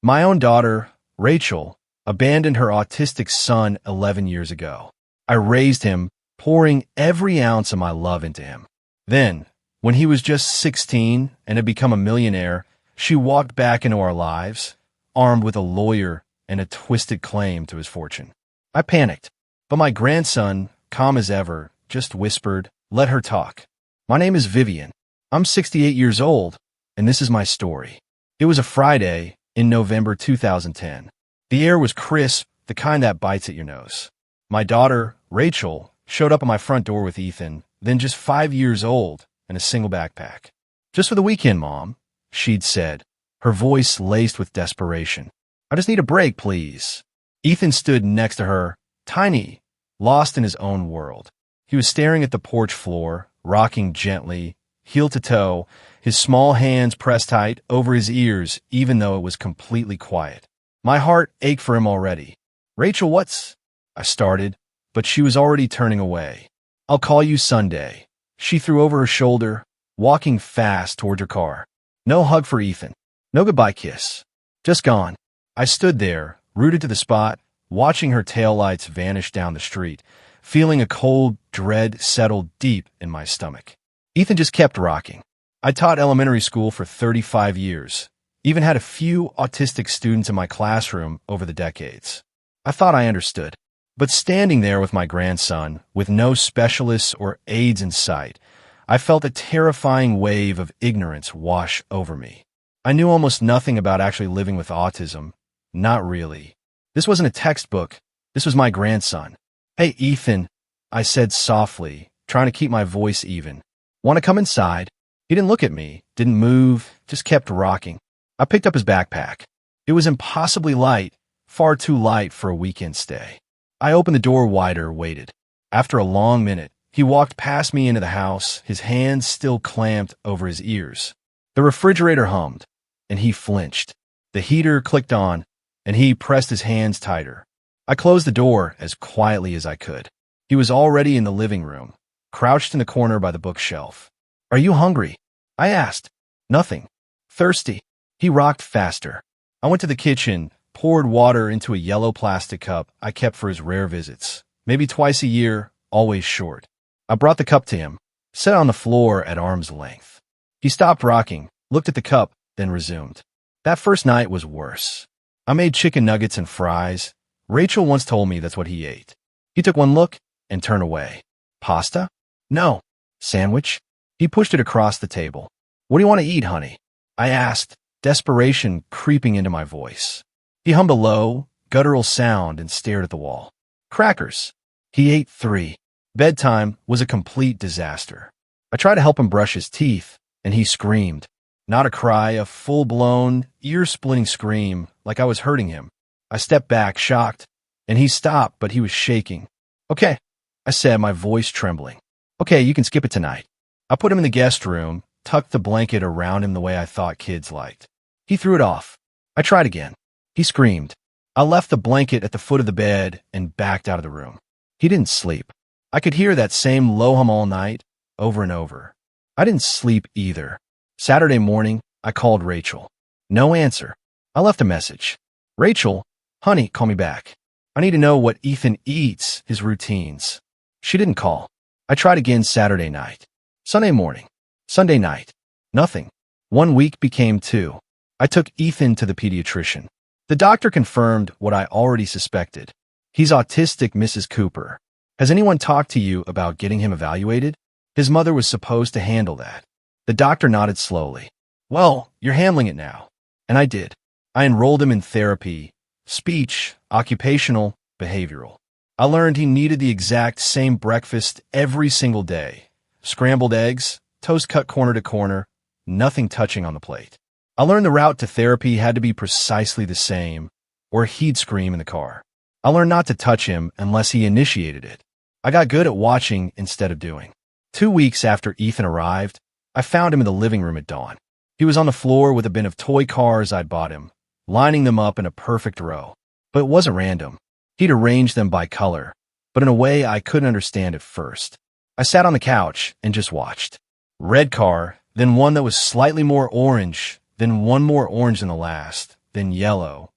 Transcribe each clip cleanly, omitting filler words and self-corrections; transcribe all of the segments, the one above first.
My own daughter, Rachel, abandoned her autistic son 11 years ago. I raised him, pouring every ounce of my love into him. Then, when he was just 16 and had become a millionaire, she walked back into our lives, armed with a lawyer and a twisted claim to his fortune. I panicked, but my grandson, calm as ever, just whispered, "Let her talk." My name is Vivian. I'm 68 years old, and this is my story. It was a Friday in November 2010. The air was crisp, the kind that bites at your nose. My daughter, Rachel, showed up at my front door with Ethan, then just 5 years old, and a single backpack. "Just for the weekend, Mom," she'd said, her voice laced with desperation. "I just need a break, please." Ethan stood next to her, tiny, lost in his own world. He was staring at the porch floor, rocking gently, heel to toe, his small hands pressed tight over his ears even though it was completely quiet. My heart ached for him already. "Rachel, what's—" I started, but she was already turning away. "I'll call you Sunday," she threw over her shoulder, walking fast toward her car. No hug for Ethan. No goodbye kiss. Just gone. I stood there, rooted to the spot, watching her taillights vanish down the street, feeling a cold dread settle deep in my stomach. Ethan just kept rocking. I taught elementary school for 35 years, even had a few autistic students in my classroom over the decades. I thought I understood. But standing there with my grandson, with no specialists or aides in sight, I felt a terrifying wave of ignorance wash over me. I knew almost nothing about actually living with autism. Not really. This wasn't a textbook. This was my grandson. "Hey, Ethan," I said softly, trying to keep my voice even. "Want to come inside?" He didn't look at me, didn't move, just kept rocking. I picked up his backpack. It was impossibly light, far too light for a weekend stay. I opened the door wider, waited. After a long minute, he walked past me into the house, his hands still clamped over his ears. The refrigerator hummed, and he flinched. The heater clicked on, and he pressed his hands tighter. I closed the door as quietly as I could. He was already in the living room, crouched in the corner by the bookshelf. "Are you hungry?" I asked. "Nothing." "Thirsty?" He rocked faster. I went to the kitchen, poured water into a yellow plastic cup I kept for his rare visits. Maybe twice a year, always short. I brought the cup to him, set it on the floor at arm's length. He stopped rocking, looked at the cup, then resumed. That first night was worse. I made chicken nuggets and fries. Rachel once told me that's what he ate. He took one look and turned away. "Pasta?" "No." "Sandwich?" He pushed it across the table. "What do you want to eat, honey?" I asked, desperation creeping into my voice. He hummed a low, guttural sound and stared at the wall. "Crackers." He ate 3. Bedtime was a complete disaster. I tried to help him brush his teeth, and he screamed. Not a cry, a full-blown, ear-splitting scream, like I was hurting him. I stepped back, shocked, and he stopped, but he was shaking. "Okay," I said, my voice trembling. "Okay, you can skip it tonight." I put him in the guest room, tucked the blanket around him the way I thought kids liked. He threw it off. I tried again. He screamed. I left the blanket at the foot of the bed and backed out of the room. He didn't sleep. I could hear that same low hum all night, over and over. I didn't sleep either. Saturday morning, I called Rachel. No answer. I left a message. "Rachel, honey, call me back. I need to know what Ethan eats, his routines." She didn't call. I tried again Saturday night. Sunday morning. Sunday night. Nothing. 1 week became 2. I took Ethan to the pediatrician. The doctor confirmed what I already suspected. "He's autistic, Mrs. Cooper. Has anyone talked to you about getting him evaluated?" His mother was supposed to handle that. The doctor nodded slowly. "Well, you're handling it now." And I did. I enrolled him in therapy, speech, occupational, behavioral. I learned he needed the exact same breakfast every single day. Scrambled eggs, toast cut corner to corner, nothing touching on the plate. I learned the route to therapy had to be precisely the same, or he'd scream in the car. I learned not to touch him unless he initiated it. I got good at watching instead of doing. 2 weeks after Ethan arrived, I found him in the living room at dawn. He was on the floor with a bin of toy cars I'd bought him, lining them up in a perfect row. But it wasn't random. He'd arranged them by color, but in a way I couldn't understand at first. I sat on the couch and just watched. Red car, then one that was slightly more orange, then one more orange than the last, then yellow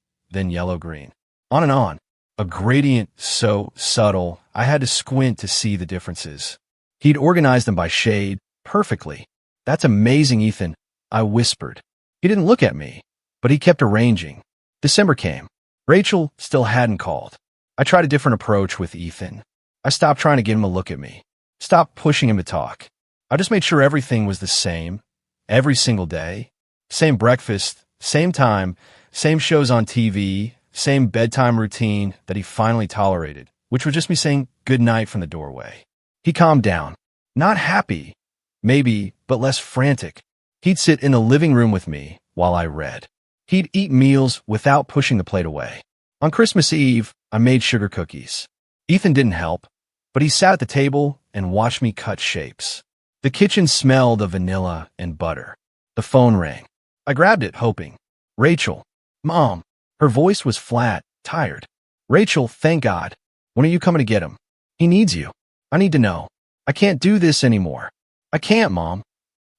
green. On and on. A gradient so subtle, I had to squint to see the differences. He'd organized them by shade, perfectly. That's amazing, Ethan, I whispered. He didn't look at me, but he kept arranging. December came. Rachel still hadn't called. I tried a different approach with Ethan. I stopped trying to get him to look at me. Stopped pushing him to talk. I just made sure everything was the same, every single day. Same breakfast, same time, same shows on TV, same bedtime routine that he finally tolerated, which was just me saying good night from the doorway. He calmed down. Not happy, maybe, but less frantic. He'd sit in the living room with me while I read. He'd eat meals without pushing the plate away. On Christmas Eve, I made sugar cookies. Ethan didn't help, but he sat at the table and watched me cut shapes. The kitchen smelled of vanilla and butter. The phone rang. I grabbed it, hoping. Rachel. Mom. Her voice was flat, tired. Rachel, thank God. When are you coming to get him? He needs you. I need to know. I can't do this anymore. I can't, Mom.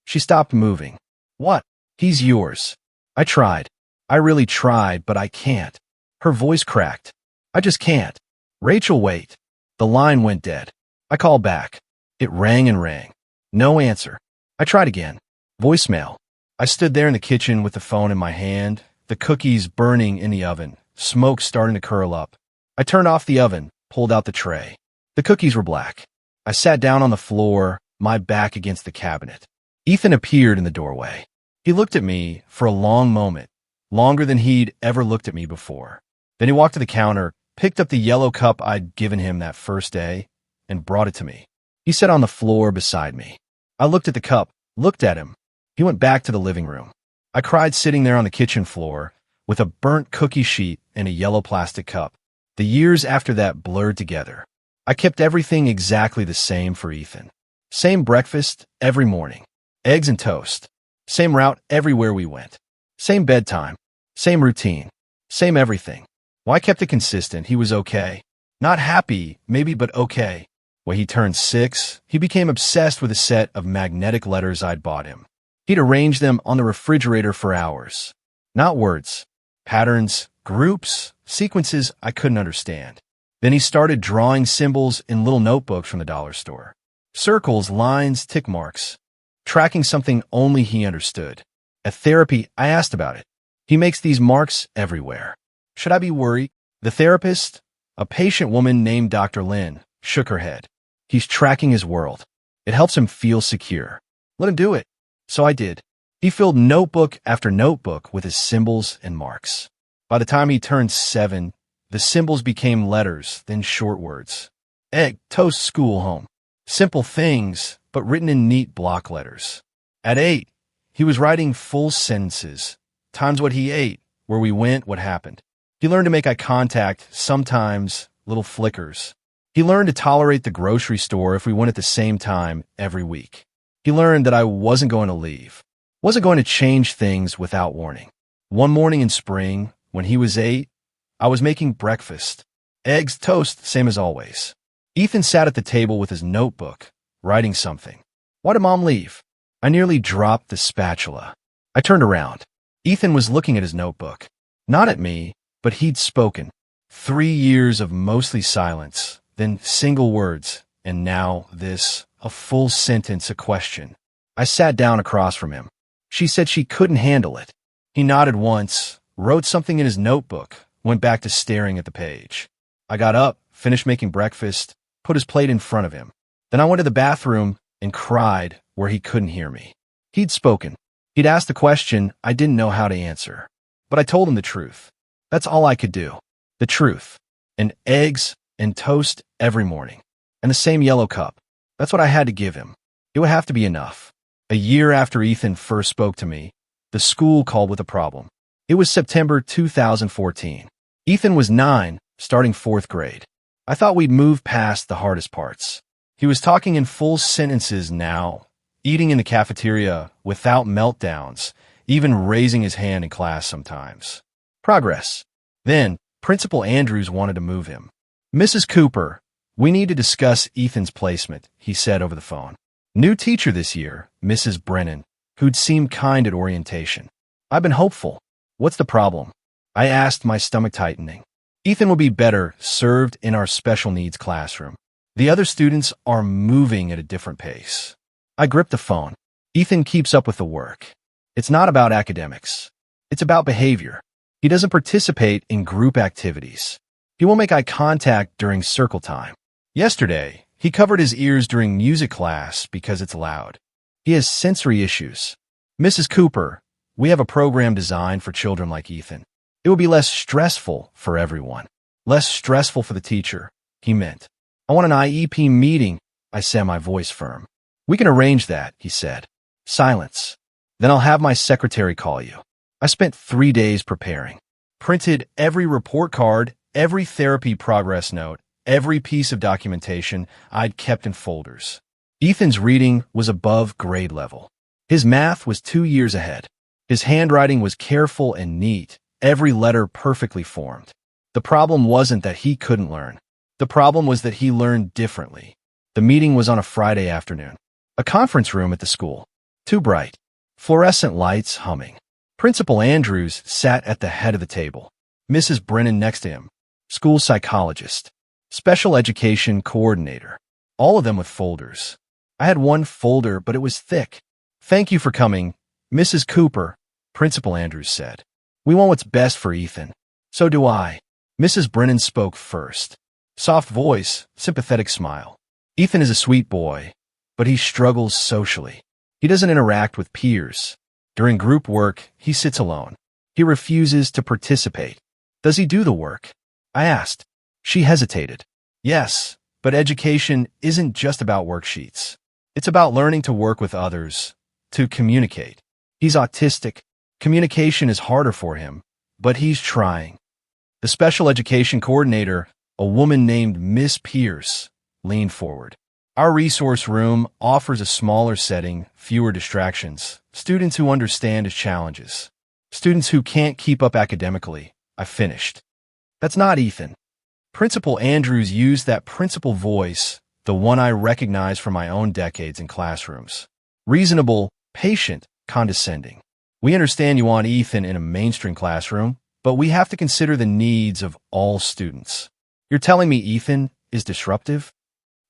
She stopped moving. What? He's yours. I tried. I really tried, but I can't. Her voice cracked. I just can't. Rachel, wait. The line went dead. I called back. It rang and rang. No answer. I tried again. Voicemail. I stood there in the kitchen with the phone in my hand, the cookies burning in the oven, smoke starting to curl up. I turned off the oven, pulled out the tray. The cookies were black. I sat down on the floor, my back against the cabinet. Ethan appeared in the doorway. He looked at me for a long moment, longer than he'd ever looked at me before. Then he walked to the counter, picked up the yellow cup I'd given him that first day, and brought it to me. He sat on the floor beside me. I looked at the cup, looked at him. He went back to the living room. I cried sitting there on the kitchen floor with a burnt cookie sheet and a yellow plastic cup. The years after that blurred together. I kept everything exactly the same for Ethan. Same breakfast every morning. Eggs and toast. Same route everywhere we went. Same bedtime. Same routine. Same everything. Well, I kept it consistent. He was okay. Not happy, maybe, but okay. When he turned 6, he became obsessed with a set of magnetic letters I'd bought him. He'd arrange them on the refrigerator for hours. Not words. Patterns, groups, sequences I couldn't understand. Then he started drawing symbols in little notebooks from the dollar store. Circles, lines, tick marks. Tracking something only he understood. At therapy, I asked about it. He makes these marks everywhere. Should I be worried? The therapist, a patient woman named Dr. Lynn, shook her head. He's tracking his world. It helps him feel secure. Let him do it. So I did. He filled notebook after notebook with his symbols and marks. By the time he turned 7, the symbols became letters, then short words. Egg, toast, school, home. Simple things, but written in neat block letters. At 8, he was writing full sentences, times what he ate, where we went, what happened. He learned to make eye contact, sometimes little flickers. He learned to tolerate the grocery store if we went at the same time every week. He learned that I wasn't going to leave, wasn't going to change things without warning. One morning in spring, when he was 8, I was making breakfast. Eggs, toast, same as always. Ethan sat at the table with his notebook, writing something. Why did Mom leave? I nearly dropped the spatula. I turned around. Ethan was looking at his notebook. Not at me, but he'd spoken. 3 years of mostly silence, then single words, and now this. A full sentence, a question. I sat down across from him. She said she couldn't handle it. He nodded once, wrote something in his notebook, went back to staring at the page. I got up, finished making breakfast, put his plate in front of him. Then I went to the bathroom and cried where he couldn't hear me. He'd spoken. He'd asked a question I didn't know how to answer. But I told him the truth. That's all I could do. The truth. And eggs and toast every morning. And the same yellow cup. That's what I had to give him. It would have to be enough. A year after Ethan first spoke to me, the school called with a problem. It was September 2014. Ethan was 9, starting 4th grade. I thought we'd moved past the hardest parts. He was talking in full sentences now, eating in the cafeteria without meltdowns, even raising his hand in class sometimes. Progress. Then, Principal Andrews wanted to move him. Mrs. Cooper, we need to discuss Ethan's placement, he said over the phone. New teacher this year, Mrs. Brennan, who'd seemed kind at orientation. I've been hopeful. What's the problem? I asked, my stomach tightening. Ethan will be better served in our special needs classroom. The other students are moving at a different pace. I gripped the phone. Ethan keeps up with the work. It's not about academics. It's about behavior. He doesn't participate in group activities. He won't make eye contact during circle time. Yesterday, he covered his ears during music class because it's loud. He has sensory issues. Mrs. Cooper, we have a program designed for children like Ethan. It will be less stressful for everyone. Less stressful for the teacher, he meant. I want an IEP meeting, I said, my voice firm. We can arrange that, he said. Silence. Then I'll have my secretary call you. I spent 3 days preparing. Printed every report card, every therapy progress note, every piece of documentation I'd kept in folders. Ethan's reading was above grade level. His math was 2 years ahead. His handwriting was careful and neat, every letter perfectly formed. The problem wasn't that he couldn't learn. The problem was that he learned differently. The meeting was on a Friday afternoon. A conference room at the school. Too bright. Fluorescent lights humming. Principal Andrews sat at the head of the table. Mrs. Brennan next to him. School psychologist. Special education coordinator. All of them with folders. I had one folder, but it was thick. Thank you for coming, Mrs. Cooper, Principal Andrews said. We want what's best for Ethan. So do I. Mrs. Brennan spoke first. Soft voice, sympathetic smile. Ethan is a sweet boy, but he struggles socially. He doesn't interact with peers. During group work, he sits alone. He refuses to participate. Does he do the work? I asked. She hesitated. Yes, but education isn't just about worksheets. It's about learning to work with others, to communicate. He's autistic. Communication is harder for him, but he's trying. The special education coordinator, a woman named Miss Pierce, leaned forward. Our resource room offers a smaller setting, fewer distractions, students who understand his challenges, students who can't keep up academically. I finished. That's not Ethan. Principal Andrews used that principal voice, the one I recognize from my own decades in classrooms. Reasonable, patient, condescending. We understand you want Ethan in a mainstream classroom, but we have to consider the needs of all students. You're telling me Ethan is disruptive?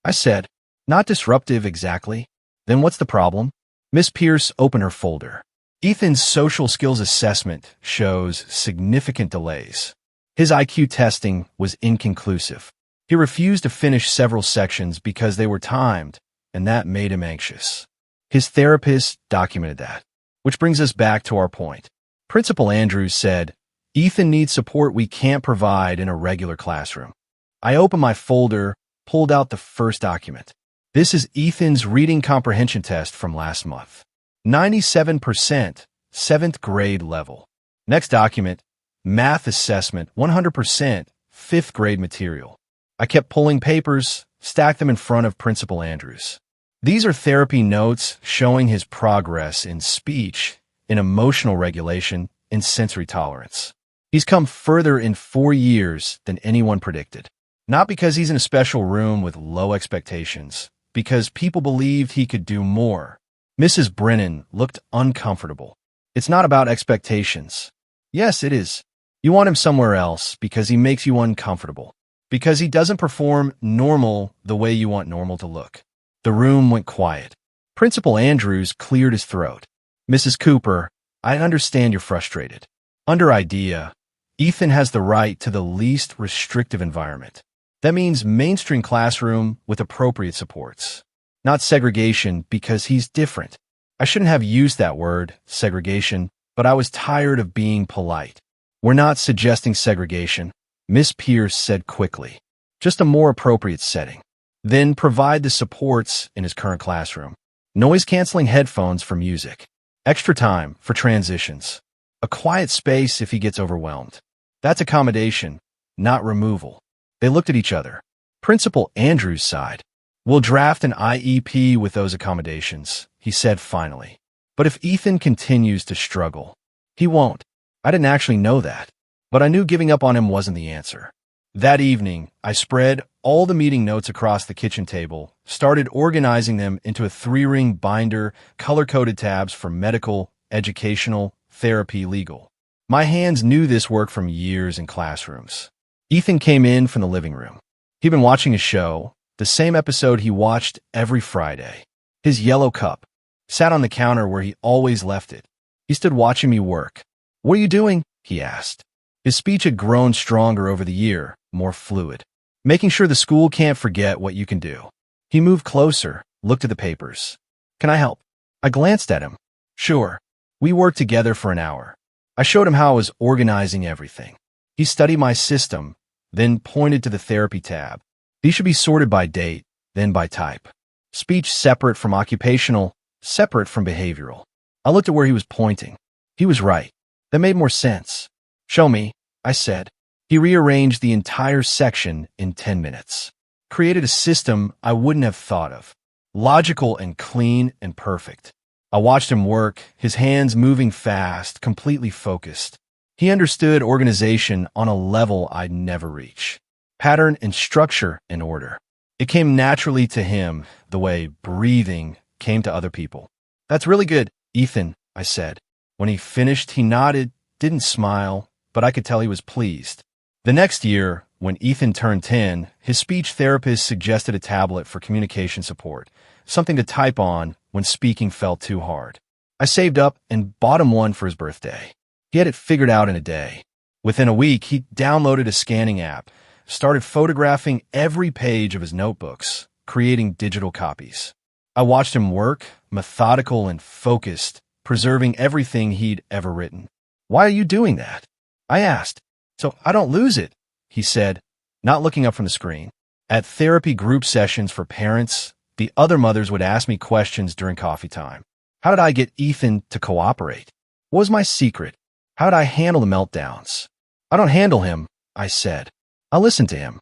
I said, not disruptive exactly. Then what's the problem? Miss Pierce opened her folder. Ethan's social skills assessment shows significant delays. His IQ testing was inconclusive. He refused to finish several sections because they were timed, and that made him anxious. His therapist documented that. Which brings us back to our point. Principal Andrews said, Ethan needs support we can't provide in a regular classroom. I opened my folder, pulled out the first document. This is Ethan's reading comprehension test from last month. 97%, 7th grade level. Next document, math assessment, 100%, 5th grade material. I kept pulling papers, stacked them in front of Principal Andrews. These are therapy notes showing his progress in speech, in emotional regulation, in sensory tolerance. He's come further in 4 years than anyone predicted. Not because he's in a special room with low expectations, because people believed he could do more. Mrs. Brennan looked uncomfortable. It's not about expectations. Yes, it is. You want him somewhere else because he makes you uncomfortable. Because he doesn't perform normal the way you want normal to look. The room went quiet. Principal Andrews cleared his throat. Mrs. Cooper, I understand you're frustrated. Under IDEA, Ethan has the right to the least restrictive environment. That means mainstream classroom with appropriate supports. Not segregation because he's different. I shouldn't have used that word, segregation, but I was tired of being polite. We're not suggesting segregation, Miss Pierce said quickly. Just a more appropriate setting. Then provide the supports in his current classroom. Noise-canceling headphones for music. Extra time for transitions. A quiet space if he gets overwhelmed. That's accommodation, not removal. They looked at each other. Principal Andrews sighed. We'll draft an IEP with those accommodations, he said finally. But if Ethan continues to struggle, he won't. I didn't actually know that, but I knew giving up on him wasn't the answer. That evening, I spread all the meeting notes across the kitchen table, started organizing them into a 3-ring binder, color-coded tabs for medical, educational, therapy, legal. My hands knew this work from years in classrooms. Ethan came in from the living room. He'd been watching a show, the same episode he watched every Friday. His yellow cup sat on the counter where he always left it. He stood watching me work. "What are you doing?" he asked. His speech had grown stronger over the year, more fluid. "Making sure the school can't forget what you can do." He moved closer, looked at the papers. "Can I help?" I glanced at him. "Sure." We worked together for an hour. I showed him how I was organizing everything. He studied my system, then pointed to the therapy tab. These should be sorted by date, then by type. Speech separate from occupational, separate from behavioral. I looked at where he was pointing. He was right. That made more sense. "Show me," I said. He rearranged the entire section in 10 minutes. Created a system I wouldn't have thought of. Logical and clean and perfect. I watched him work, his hands moving fast, completely focused. He understood organization on a level I'd never reach. Pattern and structure and order. It came naturally to him the way breathing came to other people. "That's really good, Ethan," I said. When he finished, he nodded, didn't smile, but I could tell he was pleased. The next year, when Ethan turned 10, his speech therapist suggested a tablet for communication support, something to type on when speaking felt too hard. I saved up and bought him one for his birthday. He had it figured out in a day. Within a week, he downloaded a scanning app, started photographing every page of his notebooks, creating digital copies. I watched him work, methodical and focused, preserving everything he'd ever written. "Why are you doing that?" I asked. "So I don't lose it," he said, not looking up from the screen. At therapy group sessions for parents, the other mothers would ask me questions during coffee time. How did I get Ethan to cooperate? What was my secret? How did I handle the meltdowns? "I don't handle him," I said. "I listen to him."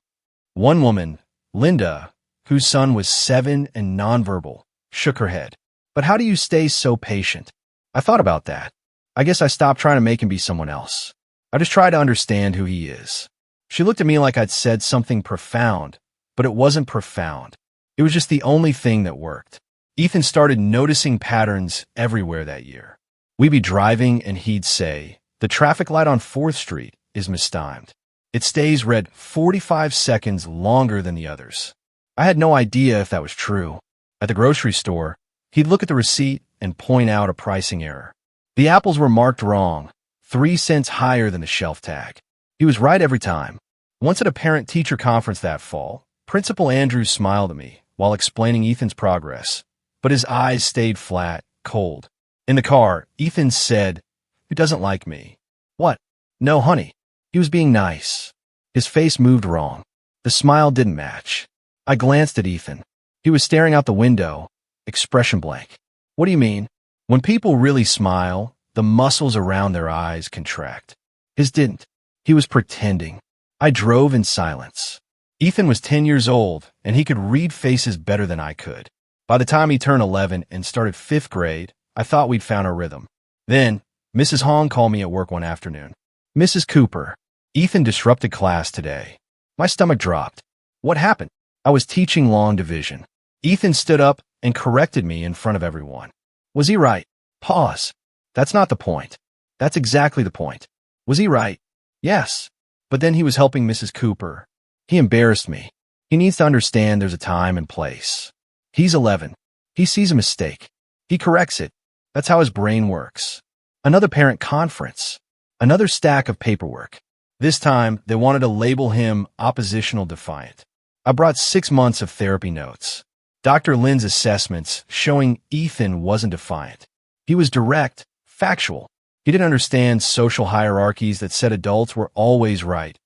One woman, Linda, whose son was 7 and nonverbal, shook her head. "But how do you stay so patient?" I thought about that. I guess I stopped trying to make him be someone else. I just try to understand who he is. She looked at me like I'd said something profound, but it wasn't profound. It was just the only thing that worked. Ethan started noticing patterns everywhere that year. We'd be driving and he'd say, "The traffic light on 4th Street is mistimed. It stays red 45 seconds longer than the others." I had no idea if that was true. At the grocery store, he'd look at the receipt and point out a pricing error. The apples were marked wrong, 3 cents higher than the shelf tag. He was right every time. Once at a parent-teacher conference that fall, Principal Andrews smiled at me while explaining Ethan's progress, but his eyes stayed flat, cold. In the car, Ethan said, "He doesn't like me." "What?" "No, honey." He was being nice. His face moved wrong. The smile didn't match. I glanced at Ethan. He was staring out the window, expression blank. "What do you mean?" When people really smile, the muscles around their eyes contract. His didn't. He was pretending. I drove in silence. Ethan was 10 years old, and he could read faces better than I could. By the time he turned 11 and started 5th grade, I thought we'd found a rhythm. Then, Mrs. Hong called me at work one afternoon. "Mrs. Cooper, Ethan disrupted class today." My stomach dropped. What happened? I was teaching long division. Ethan stood up and corrected me in front of everyone. Was he right? Pause. That's not the point. That's exactly the point. Was he right? Yes. But then he was helping Mrs. Cooper. He embarrassed me. He needs to understand there's a time and place. He's 11. He sees a mistake. He corrects it. That's how his brain works. Another parent conference. Another stack of paperwork. This time, they wanted to label him oppositional defiant. I brought 6 months of therapy notes. Dr. Lynn's assessments showing Ethan wasn't defiant. He was direct, factual. He didn't understand social hierarchies that said adults were always right,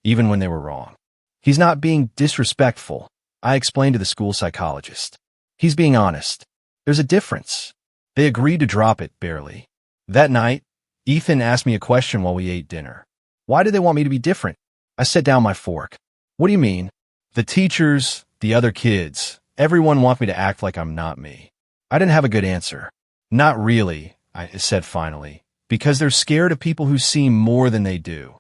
even when they were wrong. He's not being disrespectful, I explained to the school psychologist. He's being honest. There's a difference. They agreed to drop it, barely. That night, Ethan asked me a question while we ate dinner. Why did they want me to be different? I set down my fork. What do you mean? The teachers, the other kids, everyone wants me to act like I'm not me. I didn't have a good answer. Not really, I said finally, because they're scared of people who seem more than they do.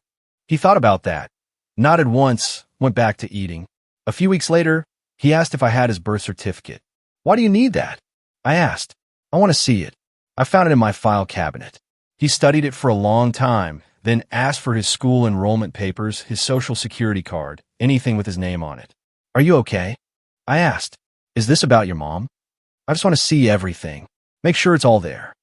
He thought about that, nodded once, went back to eating. A few weeks later, he asked if I had his birth certificate. Why do you need that? I asked. I want to see it. I found it in my file cabinet. He studied it for a long time, then asked for his school enrollment papers, his social security card, anything with his name on it. Are you okay? I asked. Is this about your mom? I just want to see everything. Make sure it's all there.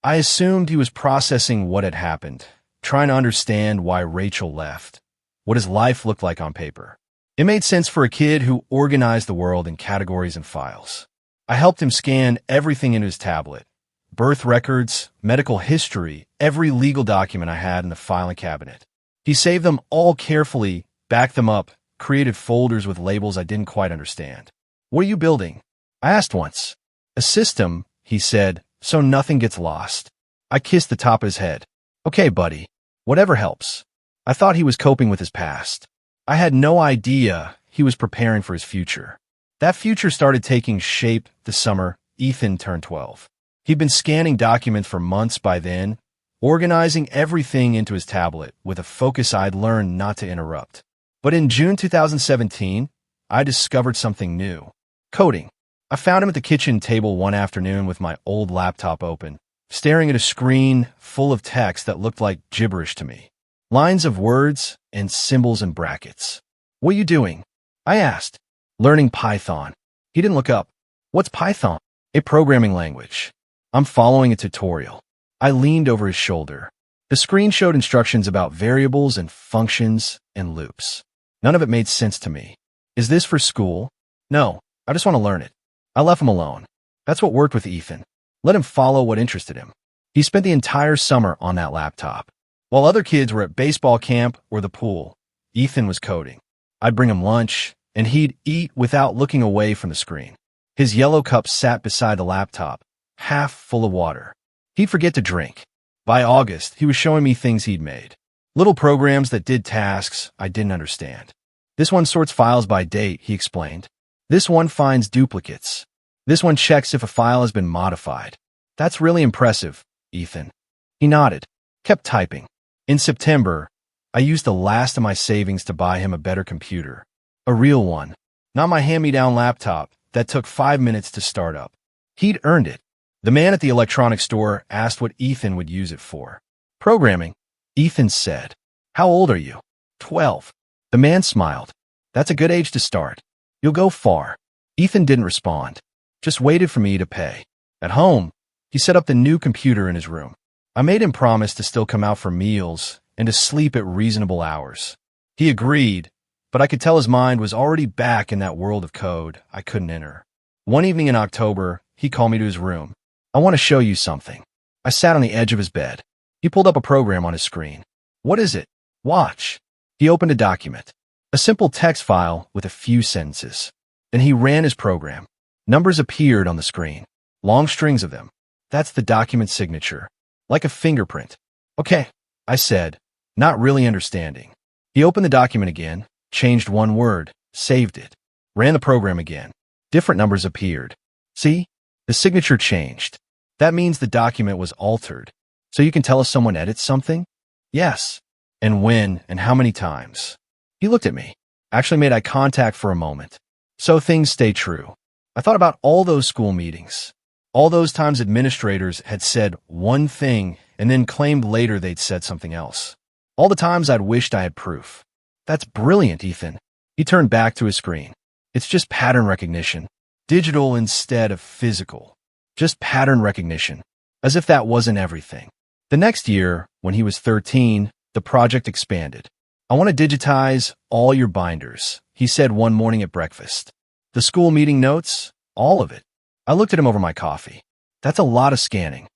I assumed he was processing what had happened, trying to understand why Rachel left, what his life looked like on paper. It made sense for a kid who organized the world in categories and files. I helped him scan everything into his tablet. Birth records, medical history, every legal document I had in the filing cabinet. He saved them all carefully, backed them up, created folders with labels I didn't quite understand. What are you building? I asked once. A system, he said, so nothing gets lost. I kissed the top of his head. Okay, buddy. Whatever helps. I thought he was coping with his past. I had no idea he was preparing for his future. That future started taking shape the summer Ethan turned 12. He'd been scanning documents for months by then, organizing everything into his tablet with a focus I'd learned not to interrupt. But in June 2017, I discovered something new. Coding. I found him at the kitchen table one afternoon with my old laptop open, staring at a screen full of text that looked like gibberish to me. Lines of words and symbols and brackets. What are you doing? I asked. Learning Python. He didn't look up. What's Python? A programming language. I'm following a tutorial. I leaned over his shoulder. The screen showed instructions about variables and functions and loops. None of it made sense to me. Is this for school? No, I just want to learn it. I left him alone. That's what worked with Ethan. Let him follow what interested him. He spent the entire summer on that laptop. While other kids were at baseball camp or the pool, Ethan was coding. I'd bring him lunch, and he'd eat without looking away from the screen. His yellow cup sat beside the laptop, half full of water. He'd forget to drink. By August, he was showing me things he'd made. Little programs that did tasks I didn't understand. This one sorts files by date, he explained. This one finds duplicates. This one checks if a file has been modified. That's really impressive, Ethan. He nodded, kept typing. In September, I used the last of my savings to buy him a better computer. A real one. Not my hand-me-down laptop that took 5 minutes to start up. He'd earned it. The man at the electronics store asked what Ethan would use it for. Programming, Ethan said. How old are you? 12. The man smiled. That's a good age to start. You'll go far. Ethan didn't respond. Just waited for me to pay. At home, he set up the new computer in his room. I made him promise to still come out for meals and to sleep at reasonable hours. He agreed, but I could tell his mind was already back in that world of code I couldn't enter. One evening in October, he called me to his room. I want to show you something. I sat on the edge of his bed. He pulled up a program on his screen. What is it? Watch. He opened a document. A simple text file with a few sentences. Then he ran his program. Numbers appeared on the screen. Long strings of them. That's the document signature. Like a fingerprint. Okay, I said, not really understanding. He opened the document again, changed one word, saved it. Ran the program again. Different numbers appeared. See? The signature changed. That means the document was altered. So you can tell if someone edits something? Yes. And when and how many times? He looked at me, actually made eye contact for a moment. So things stay true. I thought about all those school meetings. All those times administrators had said one thing and then claimed later they'd said something else. All the times I'd wished I had proof. That's brilliant, Ethan. He turned back to his screen. It's just pattern recognition. Digital instead of physical. Just pattern recognition. As if that wasn't everything. The next year, when he was 13, the project expanded. I want to digitize all your binders, he said one morning at breakfast. The school meeting notes, all of it. I looked at him over my coffee. That's a lot of scanning.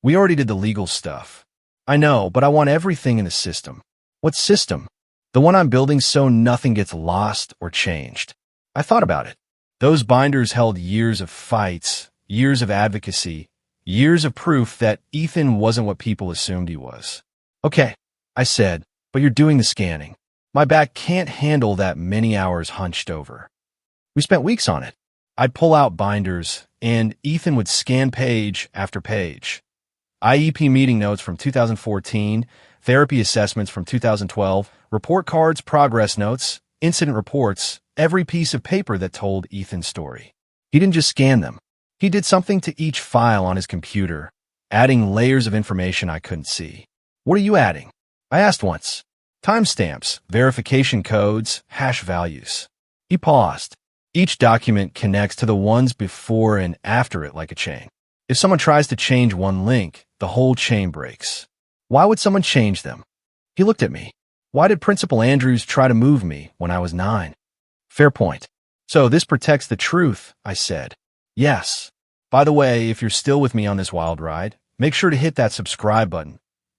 We already did the legal stuff. I know, but I want everything in the system. What system? The one I'm building so nothing gets lost or changed. I thought about it. Those binders held years of fights, years of advocacy, years of proof that Ethan wasn't what people assumed he was. Okay, I said, but you're doing the scanning. My back can't handle that many hours hunched over. We spent weeks on it. I'd pull out binders, and Ethan would scan page after page. IEP meeting notes from 2014, therapy assessments from 2012, report cards, progress notes, incident reports, every piece of paper that told Ethan's story. He didn't just scan them. He did something to each file on his computer, adding layers of information I couldn't see. What are you adding? I asked once. Timestamps, verification codes, hash values. He paused. Each document connects to the ones before and after it like a chain. If someone tries to change one link, the whole chain breaks. Why would someone change them? He looked at me. Why did Principal Andrews try to move me when I was 9? Fair point. So this protects the truth, I said. Yes. By the way, if you're still with me on this wild ride, make sure to hit that subscribe button.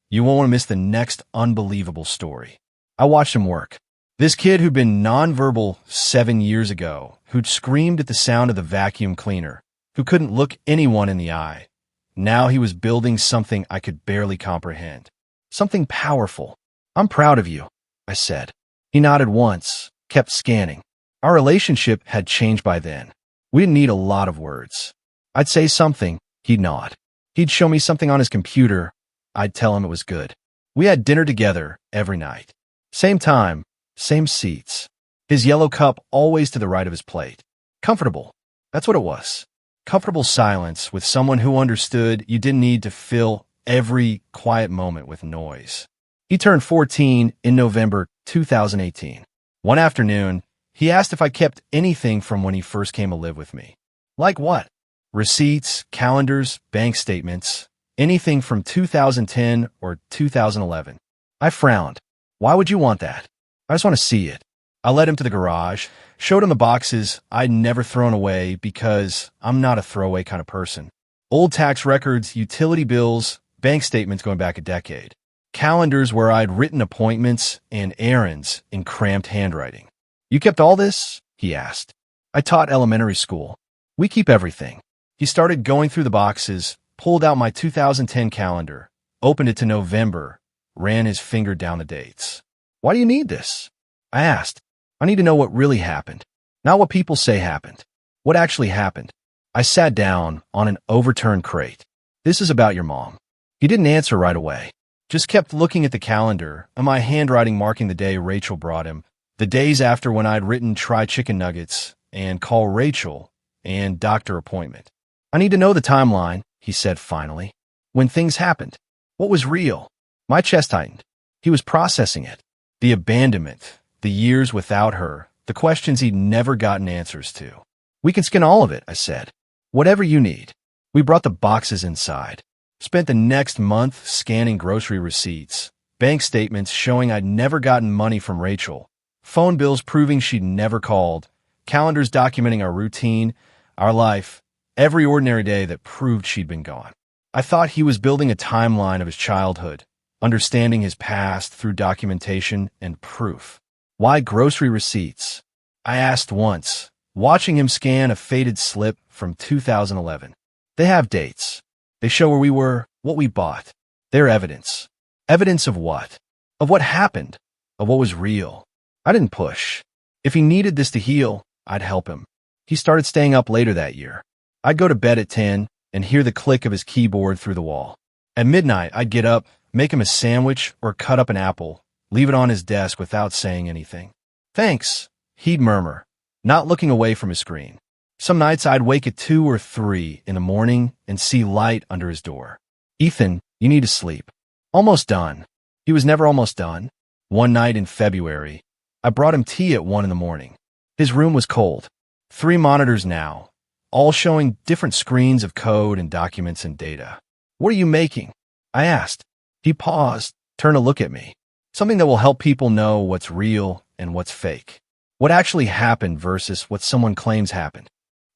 You won't want to miss the next unbelievable story. I watched him work. This kid who'd been nonverbal 7 years ago, who'd screamed at the sound of the vacuum cleaner, who couldn't look anyone in the eye. Now he was building something I could barely comprehend. Something powerful. I'm proud of you, I said. He nodded once, kept scanning. Our relationship had changed by then. We didn't need a lot of words. I'd say something, he'd nod. He'd show me something on his computer. I'd tell him it was good. We had dinner together every night. Same time, same seats. His yellow cup always to the right of his plate. Comfortable. That's what it was. Comfortable silence with someone who understood you didn't need to fill every quiet moment with noise. He turned 14 in November 2018. One afternoon, he asked if I kept anything from when he first came to live with me. Like what? Receipts, calendars, bank statements, anything from 2010 or 2011. I frowned. Why would you want that? I just want to see it. I led him to the garage, showed him the boxes I'd never thrown away because I'm not a throwaway kind of person. Old tax records, utility bills, bank statements going back a decade. Calendars where I'd written appointments and errands in cramped handwriting. You kept all this? He asked. I taught elementary school. We keep everything. He started going through the boxes, pulled out my 2010 calendar, opened it to November, ran his finger down the dates. Why do you need this? I asked. I need to know what really happened, not what people say happened. What actually happened? I sat down on an overturned crate. This is about your mom. He didn't answer right away. Just kept looking at the calendar and my handwriting marking the day Rachel brought him, the days after when I'd written try chicken nuggets and call Rachel and doctor appointment. I need to know the timeline, he said finally. When things happened. What was real? My chest tightened. He was processing it. The abandonment, the years without her, the questions he'd never gotten answers to. We can skin all of it, I said. Whatever you need. We brought the boxes inside. Spent the next month scanning grocery receipts, bank statements showing I'd never gotten money from Rachel, phone bills proving she'd never called, calendars documenting our routine, our life, every ordinary day that proved she'd been gone. I thought he was building a timeline of his childhood, understanding his past through documentation and proof. Why grocery receipts? I asked once, watching him scan a faded slip from 2011. They have dates. They show where we were, what we bought. They're evidence. Evidence of what? Of what happened. Of what was real. I didn't push. If he needed this to heal, I'd help him. He started staying up later that year. I'd go to bed at 10 and hear the click of his keyboard through the wall. At midnight, I'd get up, make him a sandwich or cut up an apple, leave it on his desk without saying anything. Thanks, he'd murmur, not looking away from his screen. Some nights I'd wake at 2 or 3 in the morning and see light under his door. Ethan, you need to sleep. Almost done. He was never almost done. One night in February, I brought him tea at 1 in the morning. His room was cold. 3 monitors now, all showing different screens of code and documents and data. What are you making? I asked. He paused, turned to look at me. Something that will help people know what's real and what's fake. What actually happened versus what someone claims happened.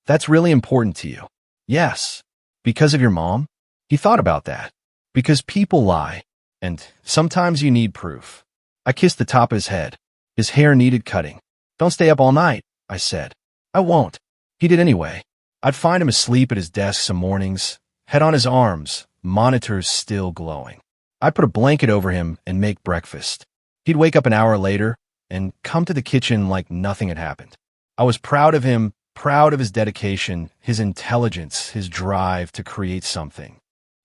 That's really important to you. Yes. Because of your mom? He thought about that. Because people lie. And sometimes you need proof. I kissed the top of his head. His hair needed cutting. Don't stay up all night, I said. I won't. He did anyway. I'd find him asleep at his desk some mornings, head on his arms, monitors still glowing. I'd put a blanket over him and make breakfast. He'd wake up an hour later and come to the kitchen like nothing had happened. I was proud of him, proud of his dedication, his intelligence, his drive to create something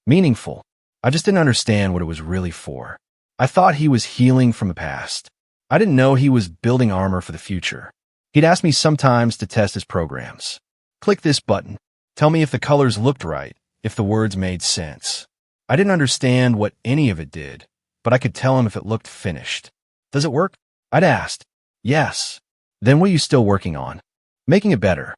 meaningful. I just didn't understand what it was really for. I thought he was healing from the past. I didn't know he was building armor for the future. He'd ask me sometimes to test his programs. Click this button. Tell me if the colors looked right, if the words made sense. I didn't understand what any of it did, but I could tell him if it looked finished. Does it work? I'd asked. Yes. Then what are you still working on? Making it better.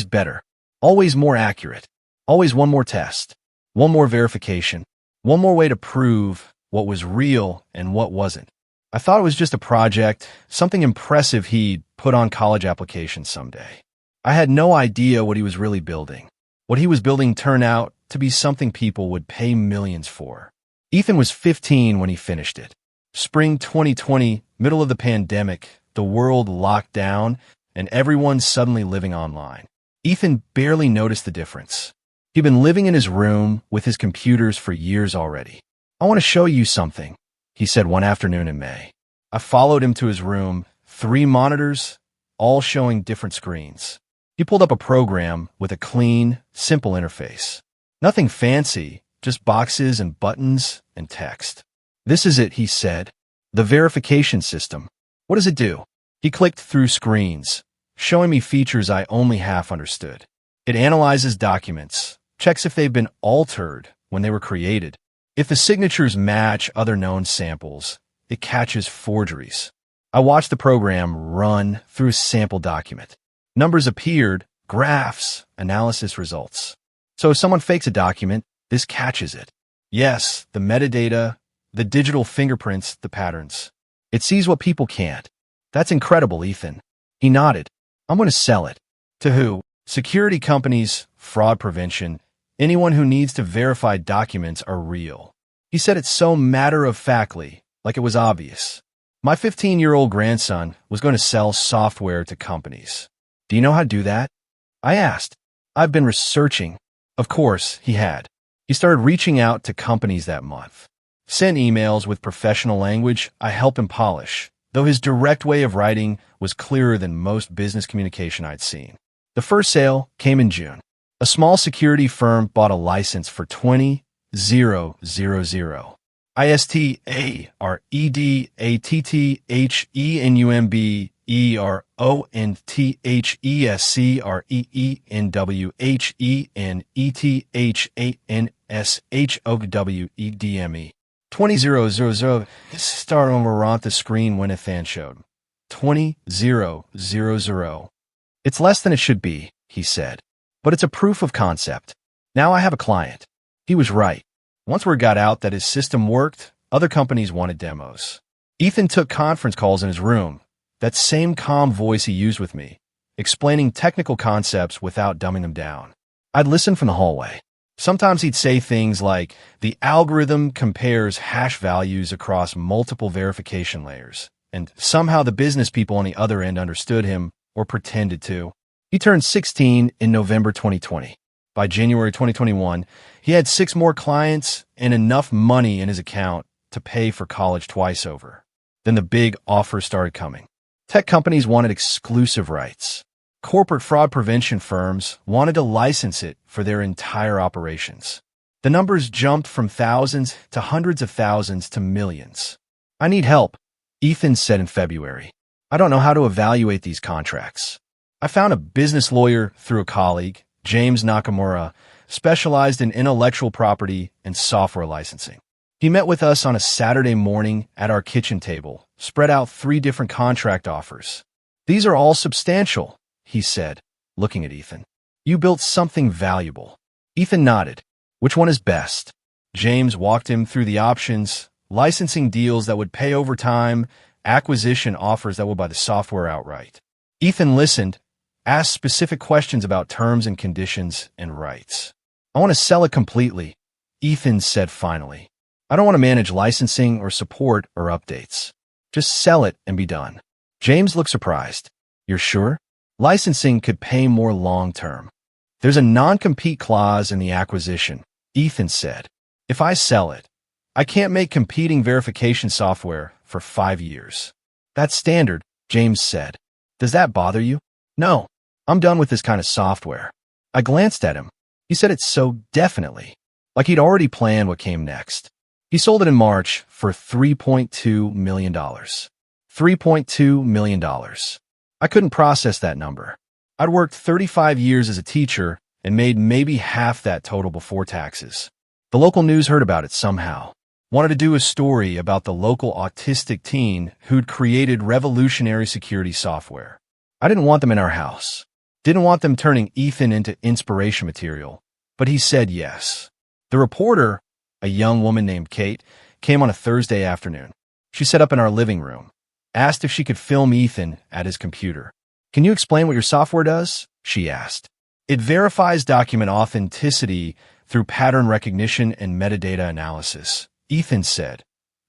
Better. Always more accurate. Always one more test. One more verification. One more way to prove what was real and what wasn't. I thought it was just a project, something impressive he'd put on college applications someday. I had no idea what he was really building. What he was building turned out to be something people would pay millions for. Ethan was 15 when he finished it. Spring 2020, middle of the pandemic, the world locked down, and everyone's suddenly living online. Ethan barely noticed the difference. He'd been living in his room with his computers for years already. I want to show you something, he said one afternoon in May. I followed him to his room, 3 monitors, all showing different screens. He pulled up a program with a clean, simple interface. Nothing fancy, just boxes and buttons and text. This is it, he said. The verification system. What does it do? He clicked through screens, showing me features I only half understood. It analyzes documents, checks if they've been altered when they were created. If the signatures match other known samples, it catches forgeries. I watched the program run through a sample document. Numbers appeared, graphs, analysis results. So if someone fakes a document, this catches it. Yes, the metadata, the digital fingerprints, the patterns. It sees what people can't. That's incredible, Ethan. He nodded. I'm going to sell it. To who? Security companies, fraud prevention, anyone who needs to verify documents are real. He said it so matter-of-factly, like it was obvious. My 15-year-old grandson was going to sell software to companies. Do you know how to do that? I asked. I've been researching. Of course, he had. He started reaching out to companies that month. Sent emails with professional language I helped him polish, though his direct way of writing was clearer than most business communication I'd seen. The first sale came in June. A small security firm bought a license for $20,000. ISTATTHENUMBERONTHESHOWEDME. 20,000. Star over on the screen when Ethan showed. 20,000. It's less than it should be, he said, but it's a proof of concept. Now I have a client. He was right. Once word got out that his system worked, other companies wanted demos. Ethan took conference calls in his room, that same calm voice he used with me, explaining technical concepts without dumbing them down. I'd listen from the hallway. Sometimes he'd say things like, the algorithm compares hash values across multiple verification layers, and somehow the business people on the other end understood him or pretended to. He turned 16 in November 2020. By January 2021, he had 6 more clients and enough money in his account to pay for college twice over. Then the big offers started coming. Tech companies wanted exclusive rights. Corporate fraud prevention firms wanted to license it for their entire operations. The numbers jumped from thousands to hundreds of thousands to millions. I need help, Ethan said in February. I don't know how to evaluate these contracts. I found a business lawyer through a colleague, James Nakamura, specialized in intellectual property and software licensing. He met with us on a Saturday morning at our kitchen table, spread out 3 different contract offers. These are all substantial, he said, looking at Ethan. You built something valuable. Ethan nodded. Which one is best? James walked him through the options, licensing deals that would pay over time, acquisition offers that would buy the software outright. Ethan listened, asked specific questions about terms and conditions and rights. I want to sell it completely, Ethan said finally. I don't want to manage licensing or support or updates. Just sell it and be done. James looked surprised. You're sure? Licensing could pay more long-term. There's a non-compete clause in the acquisition, Ethan said. If I sell it, I can't make competing verification software for 5 years. That's standard, James said. Does that bother you? No, I'm done with this kind of software. I glanced at him. He said it so definitely, like he'd already planned what came next. He sold it in March for $3.2 million. $3.2 million. I couldn't process that number. I'd worked 35 years as a teacher and made maybe half that total before taxes. The local news heard about it somehow. Wanted to do a story about the local autistic teen who'd created revolutionary security software. I didn't want them in our house. Didn't want them turning Ethan into inspiration material, but he said yes. The reporter, a young woman named Kate, came on a Thursday afternoon. She set up in our living room, asked if she could film Ethan at his computer. "Can you explain what your software does?" she asked. "It verifies document authenticity through pattern recognition and metadata analysis," Ethan said,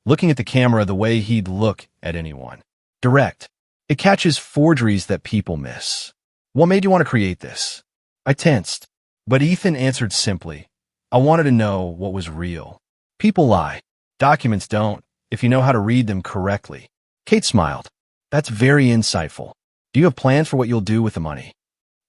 looking at the camera the way he'd look at anyone. "Direct. It catches forgeries that people miss." "What made you want to create this?" I tensed, but Ethan answered simply, "I wanted to know what was real. People lie. Documents don't, if you know how to read them correctly." Kate smiled. "That's very insightful. Do you have plans for what you'll do with the money?"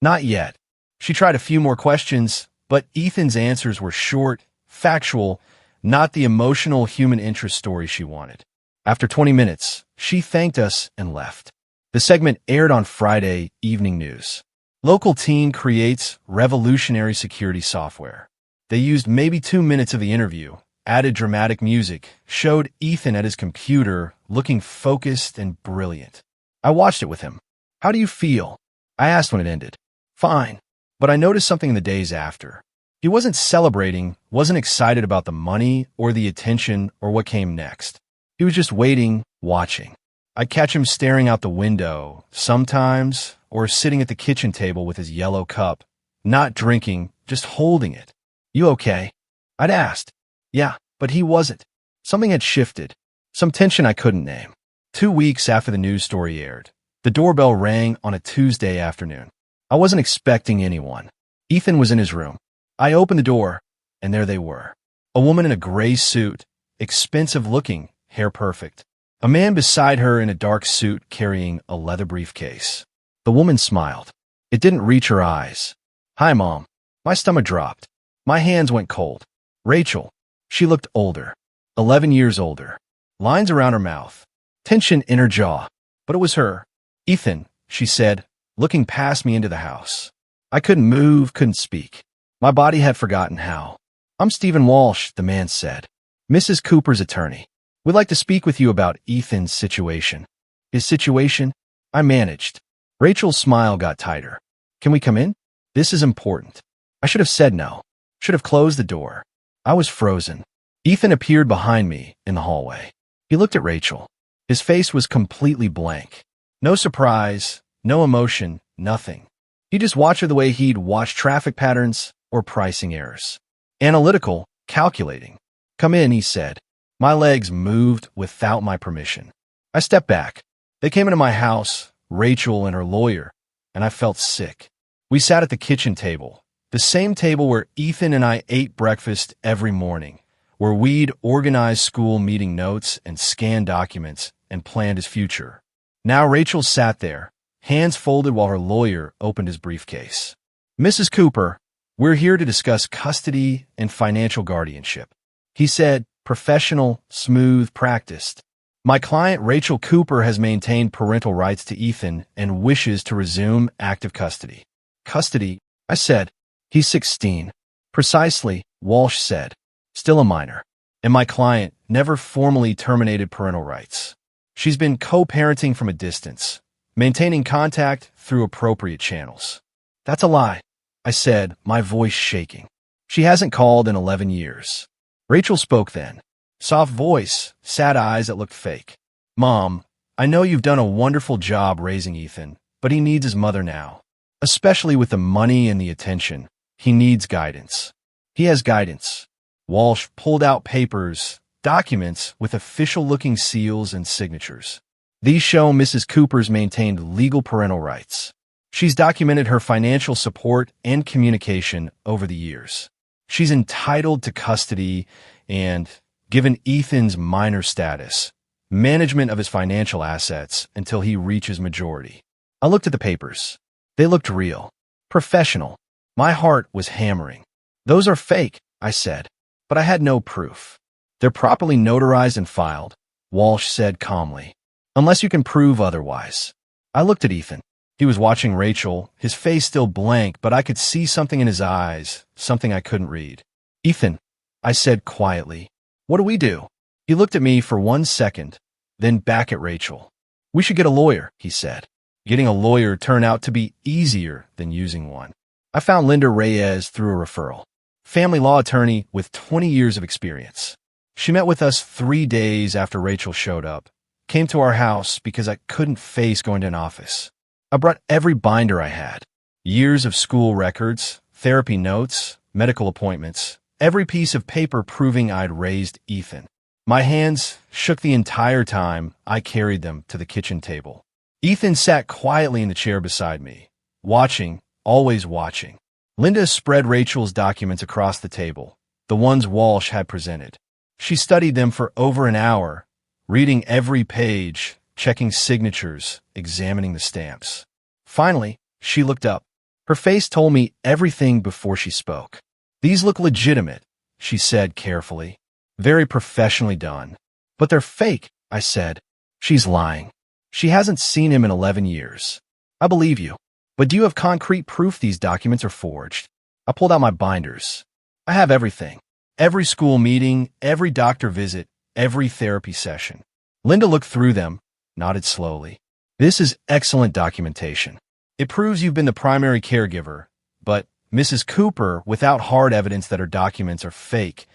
"Not yet." She tried a few more questions, but Ethan's answers were short, factual, not the emotional human interest story she wanted. After 20 minutes, she thanked us and left. The segment aired on Friday evening news. Local teen creates revolutionary security software. They used maybe 2 minutes of the interview, added dramatic music, showed Ethan at his computer looking focused and brilliant. I watched it with him. "How do you feel?" I asked when it ended. "Fine." But I noticed something in the days after. He wasn't celebrating, wasn't excited about the money or the attention or what came next. He was just waiting, watching. I'd catch him staring out the window, sometimes, or sitting at the kitchen table with his yellow cup, not drinking, just holding it. "You okay?" I'd asked. "Yeah," but he wasn't. Something had shifted, some tension I couldn't name. 2 weeks after the news story aired, the doorbell rang on a Tuesday afternoon. I wasn't expecting anyone. Ethan was in his room. I opened the door, and there they were. A woman in a gray suit, expensive looking, hair perfect. A man beside her in a dark suit carrying a leather briefcase. The woman smiled. It didn't reach her eyes. "Hi, Mom." My stomach dropped. My hands went cold. "Rachel." She looked older. 11 years older. Lines around her mouth. Tension in her jaw. But it was her. "Ethan," she said, looking past me into the house. I couldn't move, couldn't speak. My body had forgotten how. "I'm Stephen Walsh," the man said. "Mrs. Cooper's attorney. We'd like to speak with you about Ethan's situation." "His situation?" I managed. Rachel's smile got tighter. "Can we come in? This is important." I should have said no. Should have closed the door. I was frozen. Ethan appeared behind me in the hallway. He looked at Rachel. His face was completely blank. No surprise, no emotion, nothing. He just watched her the way he'd watch traffic patterns or pricing errors. Analytical, calculating. "Come in," he said. My legs moved without my permission. I stepped back. They came into my house, Rachel and her lawyer, and I felt sick. We sat at the kitchen table, the same table where Ethan and I ate breakfast every morning, where we'd organized school meeting notes and scanned documents and planned his future. Now Rachel sat there, hands folded while her lawyer opened his briefcase. "Mrs. Cooper, we're here to discuss custody and financial guardianship," he said, professional, smooth, practiced. "My client, Rachel Cooper, has maintained parental rights to Ethan and wishes to resume active custody." "Custody?" I said. "He's 16. "Precisely," Walsh said. "Still a minor. And my client never formally terminated parental rights. She's been co-parenting from a distance, maintaining contact through appropriate channels." "That's a lie," I said, my voice shaking. "She hasn't called in 11 years. Rachel spoke then. Soft voice, sad eyes that looked fake. "Mom, I know you've done a wonderful job raising Ethan, but he needs his mother now. Especially with the money and the attention. He needs guidance." "He has guidance." Walsh pulled out papers, documents with official-looking seals and signatures. "These show Mrs. Cooper's maintained legal parental rights. She's documented her financial support and communication over the years. She's entitled to custody and, given Ethan's minor status, management of his financial assets until he reaches majority." I looked at the papers. They looked real, professional. My heart was hammering. "Those are fake," I said, but I had no proof. "They're properly notarized and filed," Walsh said calmly, "unless you can prove otherwise." I looked at Ethan. He was watching Rachel, his face still blank, but I could see something in his eyes, something I couldn't read. "Ethan," I said quietly. What do we do? He looked at me for 1 second, then back at Rachel. We should get a lawyer, he said. Getting a lawyer turned out to be easier than using one. I found Linda Reyes through a referral. Family law attorney with 20 years of experience. She met with us 3 days after Rachel showed up, came to our house because I couldn't face going to an office. I brought every binder I had. Years of school records, therapy notes, medical appointments, every piece of paper proving I'd raised Ethan. My hands shook the entire time I carried them to the kitchen table. Ethan sat quietly in the chair beside me, watching, always watching. Linda spread Rachel's documents across the table, the ones Walsh had presented. She studied them for over an hour, reading every page, checking signatures, examining the stamps. Finally, she looked up. Her face told me everything before she spoke. These look legitimate, she said carefully. Very professionally done. But they're fake, I said. She's lying. She hasn't seen him in 11 years. I believe you. But do you have concrete proof these documents are forged? I pulled out my binders. I have everything. Every school meeting, every doctor visit, every therapy session. Linda looked through them, nodded slowly. This is excellent documentation. It proves you've been the primary caregiver, but Mrs. Cooper, without hard evidence that her documents are fake,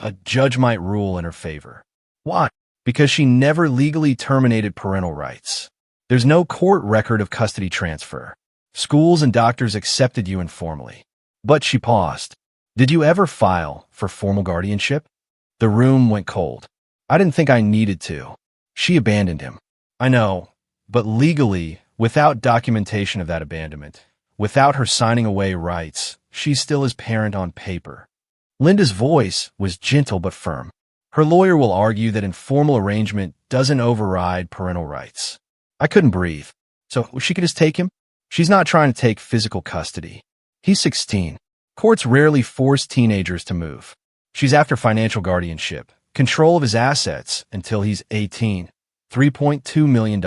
a judge might rule in her favor. Why? Because she never legally terminated parental rights. There's no court record of custody transfer. Schools and doctors accepted you informally. But she paused. Did you ever file for formal guardianship? The room went cold. I didn't think I needed to. She abandoned him. I know, but legally, without documentation of that abandonment, without her signing away rights, she's still his parent on paper. Linda's voice was gentle but firm. Her lawyer will argue that informal arrangement doesn't override parental rights. I couldn't breathe. So she could just take him? She's not trying to take physical custody. He's 16. Courts rarely force teenagers to move. She's after financial guardianship, control of his assets until he's 18. $3.2 million.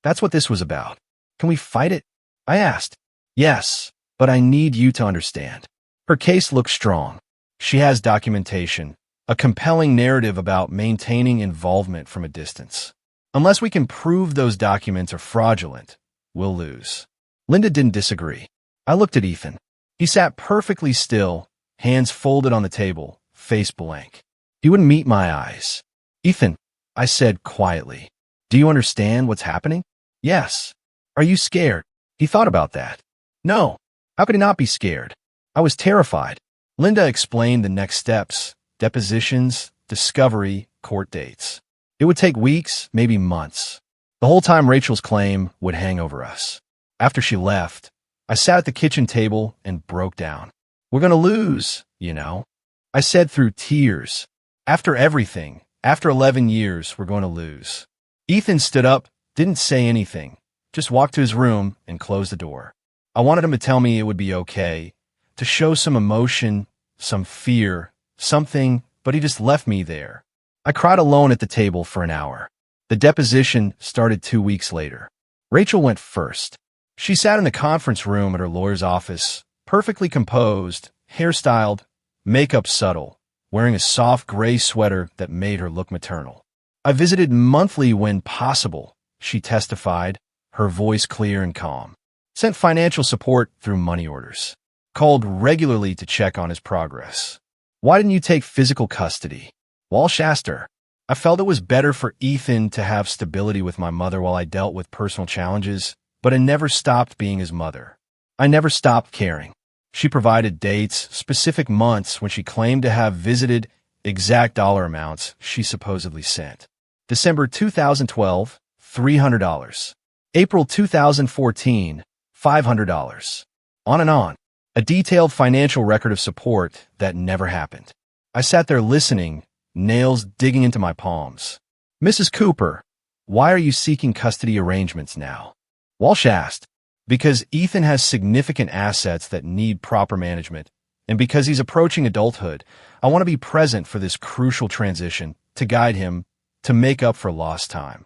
That's what this was about. Can we fight it? I asked. Yes, but I need you to understand. Her case looks strong. She has documentation, a compelling narrative about maintaining involvement from a distance. Unless we can prove those documents are fraudulent, we'll lose. Linda didn't disagree. I looked at Ethan. He sat perfectly still, hands folded on the table, face blank. He wouldn't meet my eyes. Ethan, I said quietly, do you understand what's happening? Yes. Are you scared? He thought about that. No. How could he not be scared? I was terrified. Linda explained the next steps, depositions, discovery, court dates. It would take weeks, maybe months. The whole time Rachel's claim would hang over us. After she left, I sat at the kitchen table and broke down. We're going to lose, you know. I said through tears. After everything, after 11 years, we're going to lose. Ethan stood up, didn't say anything, just walked to his room and closed the door. I wanted him to tell me it would be okay, to show some emotion, some fear, something, but he just left me there. I cried alone at the table for an hour. The deposition started 2 weeks later. Rachel went first. She sat in the conference room at her lawyer's office, perfectly composed, hairstyled, makeup subtle, wearing a soft gray sweater that made her look maternal. I visited monthly when possible, she testified, her voice clear and calm. Sent financial support through money orders. Called regularly to check on his progress. Why didn't you take physical custody? Walsh asked her. I felt it was better for Ethan to have stability with my mother while I dealt with personal challenges, but I never stopped being his mother. I never stopped caring. She provided dates, specific months when she claimed to have visited, exact dollar amounts she supposedly sent. December 2012, $300. April 2014, $500. On and on. A detailed financial record of support that never happened. I sat there listening, nails digging into my palms. Mrs. Cooper, why are you seeking custody arrangements now? Walsh asked. Because Ethan has significant assets that need proper management, and because he's approaching adulthood, I want to be present for this crucial transition, to guide him, to make up for lost time.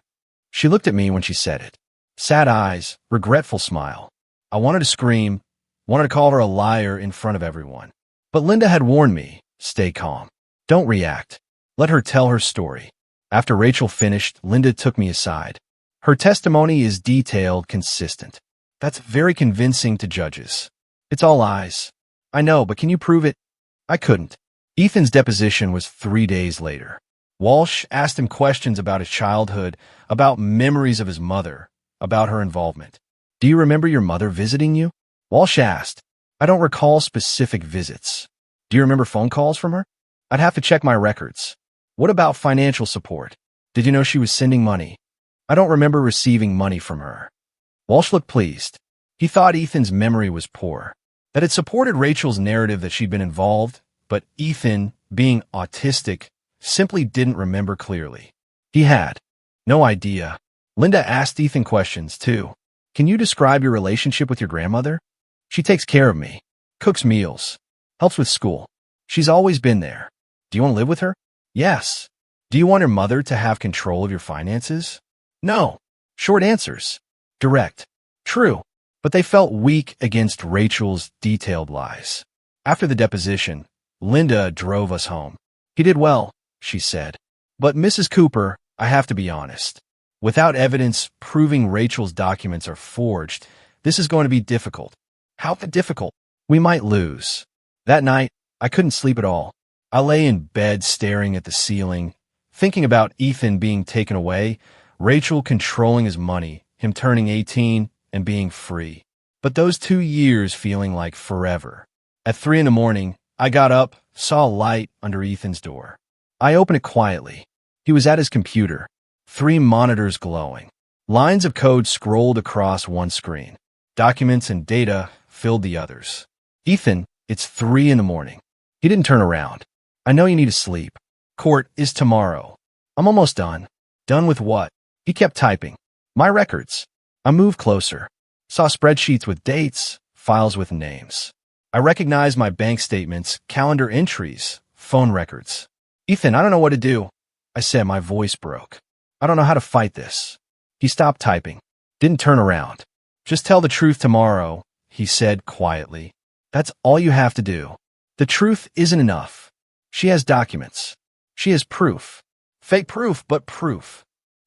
She looked at me when she said it. Sad eyes, regretful smile. I wanted to scream, wanted to call her a liar in front of everyone. But Linda had warned me, stay calm. Don't react. Let her tell her story. After Rachel finished, Linda took me aside. Her testimony is detailed, consistent. That's very convincing to judges. It's all lies. I know, but can you prove it? I couldn't. Ethan's deposition was 3 days later. Walsh asked him questions about his childhood, about memories of his mother, about her involvement. Do you remember your mother visiting you? Walsh asked. I don't recall specific visits. Do you remember phone calls from her? I'd have to check my records. What about financial support? Did you know she was sending money? I don't remember receiving money from her. Walsh looked pleased. He thought Ethan's memory was poor, that it supported Rachel's narrative that she'd been involved, but Ethan, being autistic, simply didn't remember clearly. He had no idea. Linda asked Ethan questions, too. Can you describe your relationship with your grandmother? She takes care of me, cooks meals, helps with school. She's always been there. Do you want to live with her? Yes. Do you want your mother to have control of your finances? No. Short answers. Direct. True. But they felt weak against Rachel's detailed lies. After the deposition, Linda drove us home. He did well, she said. But Mrs. Cooper, I have to be honest. Without evidence proving Rachel's documents are forged, this is going to be difficult. How difficult? We might lose. That night, I couldn't sleep at all. I lay in bed staring at the ceiling, thinking about Ethan being taken away, Rachel controlling his money, him turning 18 and being free. But those 2 years feeling like forever. At 3 in the morning, I got up, saw a light under Ethan's door. I opened it quietly. He was at his computer, 3 monitors glowing. Lines of code scrolled across one screen. Documents and data filled the others. Ethan, it's 3 in the morning. He didn't turn around. I know you need to sleep. Court is tomorrow. I'm almost done. Done with what? He kept typing. My records. I moved closer. Saw spreadsheets with dates, files with names. I recognized my bank statements, calendar entries, phone records. Ethan, I don't know what to do. I said, my voice broke. I don't know how to fight this. He stopped typing. Didn't turn around. Just tell the truth tomorrow, he said quietly. That's all you have to do. The truth isn't enough. She has documents. She has proof. Fake proof, but proof.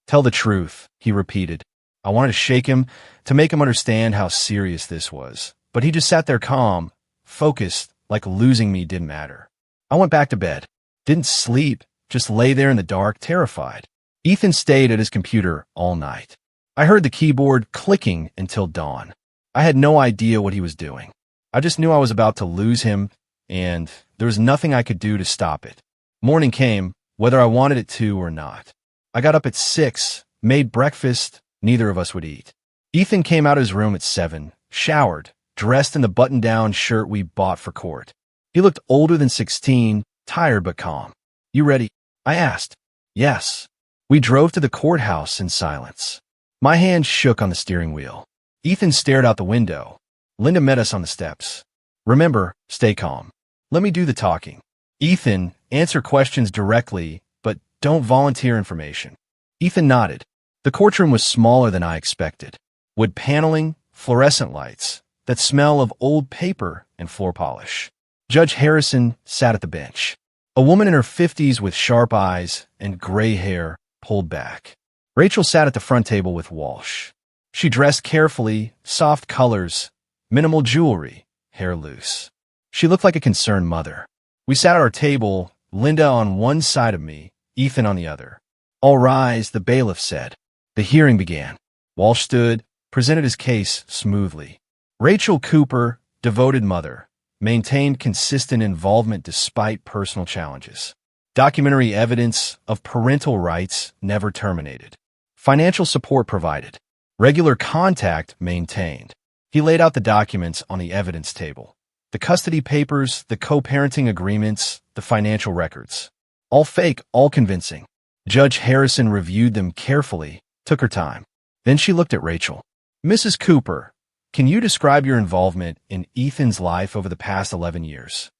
Tell the truth, he repeated. I wanted to shake him, to make him understand how serious this was. But he just sat there calm, focused, like losing me didn't matter. I went back to bed. Didn't sleep, just lay there in the dark, terrified. Ethan stayed at his computer all night. I heard the keyboard clicking until dawn. I had no idea what he was doing. I just knew I was about to lose him, and there was nothing I could do to stop it. Morning came, whether I wanted it to or not. I got up at 6, made breakfast, neither of us would eat. Ethan came out of his room at 7, showered, dressed in the button-down shirt we bought for court. He looked older than 16, tired but calm. You ready? I asked. Yes. We drove to the courthouse in silence. My hand shook on the steering wheel. Ethan stared out the window. Linda met us on the steps. Remember, stay calm. Let me do the talking. Ethan, answer questions directly, but don't volunteer information. Ethan nodded. The courtroom was smaller than I expected. Wood paneling, fluorescent lights, that smell of old paper and floor polish. Judge Harrison sat at the bench. A woman in her 50s with sharp eyes and gray hair pulled back. Rachel sat at the front table with Walsh. She dressed carefully, soft colors, minimal jewelry, hair loose. She looked like a concerned mother. We sat at our table, Linda on one side of me, Ethan on the other. All rise, the bailiff said. The hearing began. Walsh stood, presented his case smoothly. Rachel Cooper, devoted mother, maintained consistent involvement despite personal challenges. Documentary evidence of parental rights never terminated. Financial support provided. Regular contact maintained. He laid out the documents on the evidence table. The custody papers, the co-parenting agreements, the financial records. All fake, all convincing. Judge Harrison reviewed them carefully, took her time. Then she looked at Rachel. Mrs. Cooper, can you describe your involvement in Ethan's life over the past 11 years?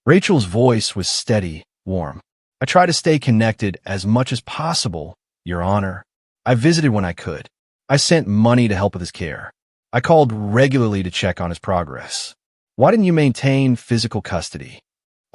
Rachel's voice was steady, warm. I try to stay connected as much as possible, Your Honor. I visited when I could. I sent money to help with his care. I called regularly to check on his progress. Why didn't you maintain physical custody?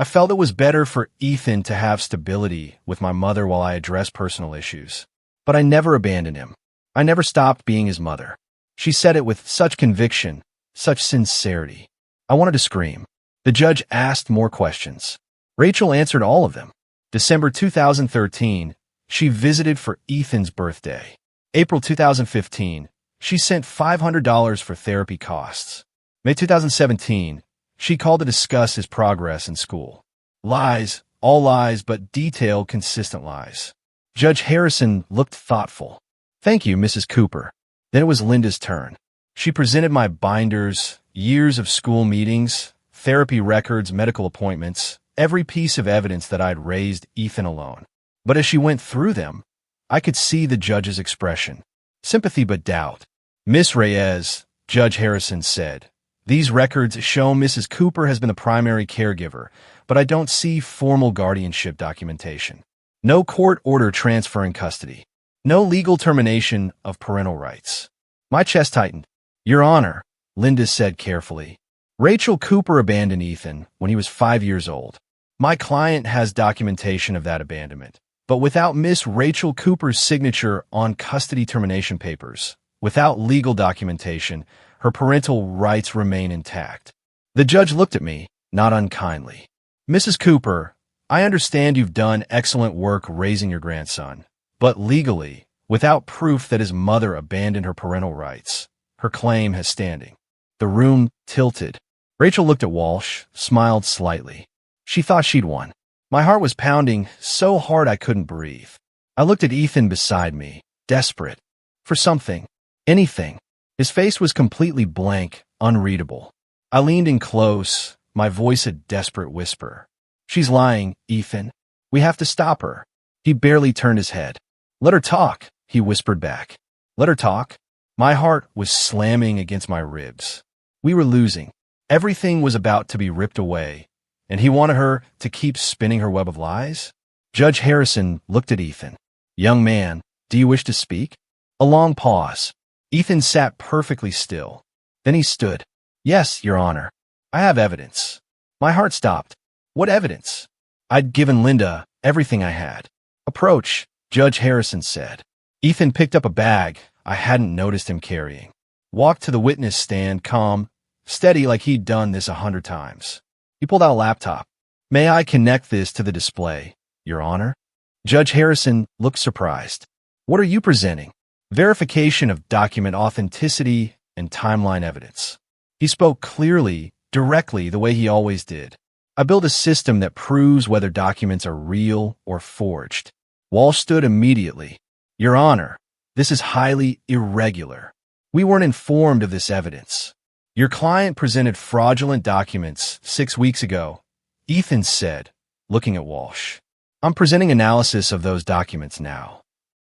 I felt it was better for Ethan to have stability with my mother while I addressed personal issues. But I never abandoned him. I never stopped being his mother. She said it with such conviction, such sincerity. I wanted to scream. The judge asked more questions. Rachel answered all of them. December 2013, she visited for Ethan's birthday. April 2015, she sent $500 for therapy costs. May 2017, she called to discuss his progress in school. Lies, all lies, but detailed, consistent lies. Judge Harrison looked thoughtful. Thank you, Mrs. Cooper. Then it was Linda's turn. She presented my binders, years of school meetings, therapy records, medical appointments, every piece of evidence that I'd raised Ethan alone. But as she went through them, I could see the judge's expression. Sympathy but doubt. Miss Reyes, Judge Harrison said, these records show Mrs. Cooper has been the primary caregiver, but I don't see formal guardianship documentation. No court order transferring custody. No legal termination of parental rights. My chest tightened. Your Honor, Linda said carefully. Rachel Cooper abandoned Ethan when he was 5 years old. My client has documentation of that abandonment, but without Miss Rachel Cooper's signature on custody termination papers, without legal documentation, her parental rights remain intact. The judge looked at me, not unkindly. Mrs. Cooper, I understand you've done excellent work raising your grandson, but legally, without proof that his mother abandoned her parental rights, her claim has standing. The room tilted. Rachel looked at Walsh, smiled slightly. She thought she'd won. My heart was pounding so hard I couldn't breathe. I looked at Ethan beside me, desperate. For something. Anything. His face was completely blank, unreadable. I leaned in close, my voice a desperate whisper. She's lying, Ethan. We have to stop her. He barely turned his head. Let her talk, he whispered back. Let her talk? My heart was slamming against my ribs. We were losing. Everything was about to be ripped away, and he wanted her to keep spinning her web of lies? Judge Harrison looked at Ethan. Young man, do you wish to speak? A long pause. Ethan sat perfectly still. Then he stood. Yes, Your Honor. I have evidence. My heart stopped. What evidence? I'd given Linda everything I had. Approach, Judge Harrison said. Ethan picked up a bag I hadn't noticed him carrying. Walked to the witness stand, calm, steady like he'd done this 100 times. He pulled out a laptop. May I connect this to the display, Your Honor? Judge Harrison looked surprised. What are you presenting? Verification of document authenticity and timeline evidence. He spoke clearly, directly, the way he always did. I built a system that proves whether documents are real or forged. Walsh stood immediately. Your Honor, this is highly irregular. We weren't informed of this evidence. Your client presented fraudulent documents 6 weeks ago, Ethan said, looking at Walsh. I'm presenting analysis of those documents now.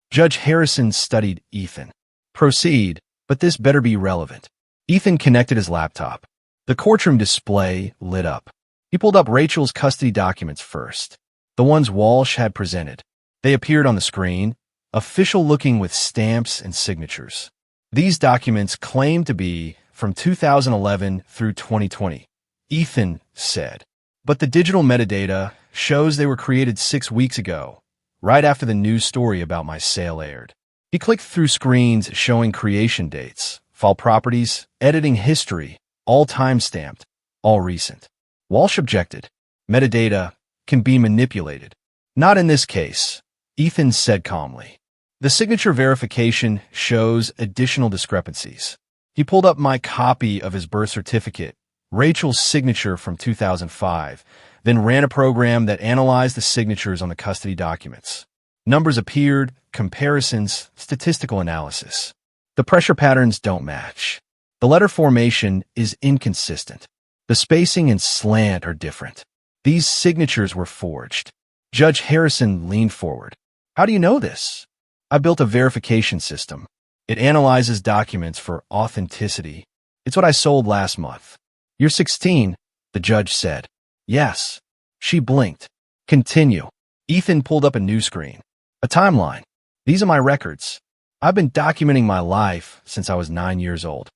Judge Harrison studied Ethan. Proceed, but this better be relevant. Ethan connected his laptop. The courtroom display lit up. He pulled up Rachel's custody documents first, the ones Walsh had presented. They appeared on the screen, official-looking with stamps and signatures. These documents claimed to be from 2011 through 2020, Ethan said. But the digital metadata shows they were created 6 weeks ago, right after the news story about my sale aired. He clicked through screens showing creation dates, file properties, editing history, all time-stamped, all recent. Walsh objected. Metadata can be manipulated. Not in this case, Ethan said calmly. The signature verification shows additional discrepancies. He pulled up my copy of his birth certificate, Rachel's signature from 2005, then ran a program that analyzed the signatures on the custody documents. Numbers appeared, comparisons, statistical analysis. The pressure patterns don't match. The letter formation is inconsistent. The spacing and slant are different. These signatures were forged. Judge Harrison leaned forward. How do you know this? I built a verification system. It analyzes documents for authenticity. It's what I sold last month. You're 16, the judge said. Yes. She blinked. Continue. Ethan pulled up a new screen. A timeline. These are my records. I've been documenting my life since I was 9 years old.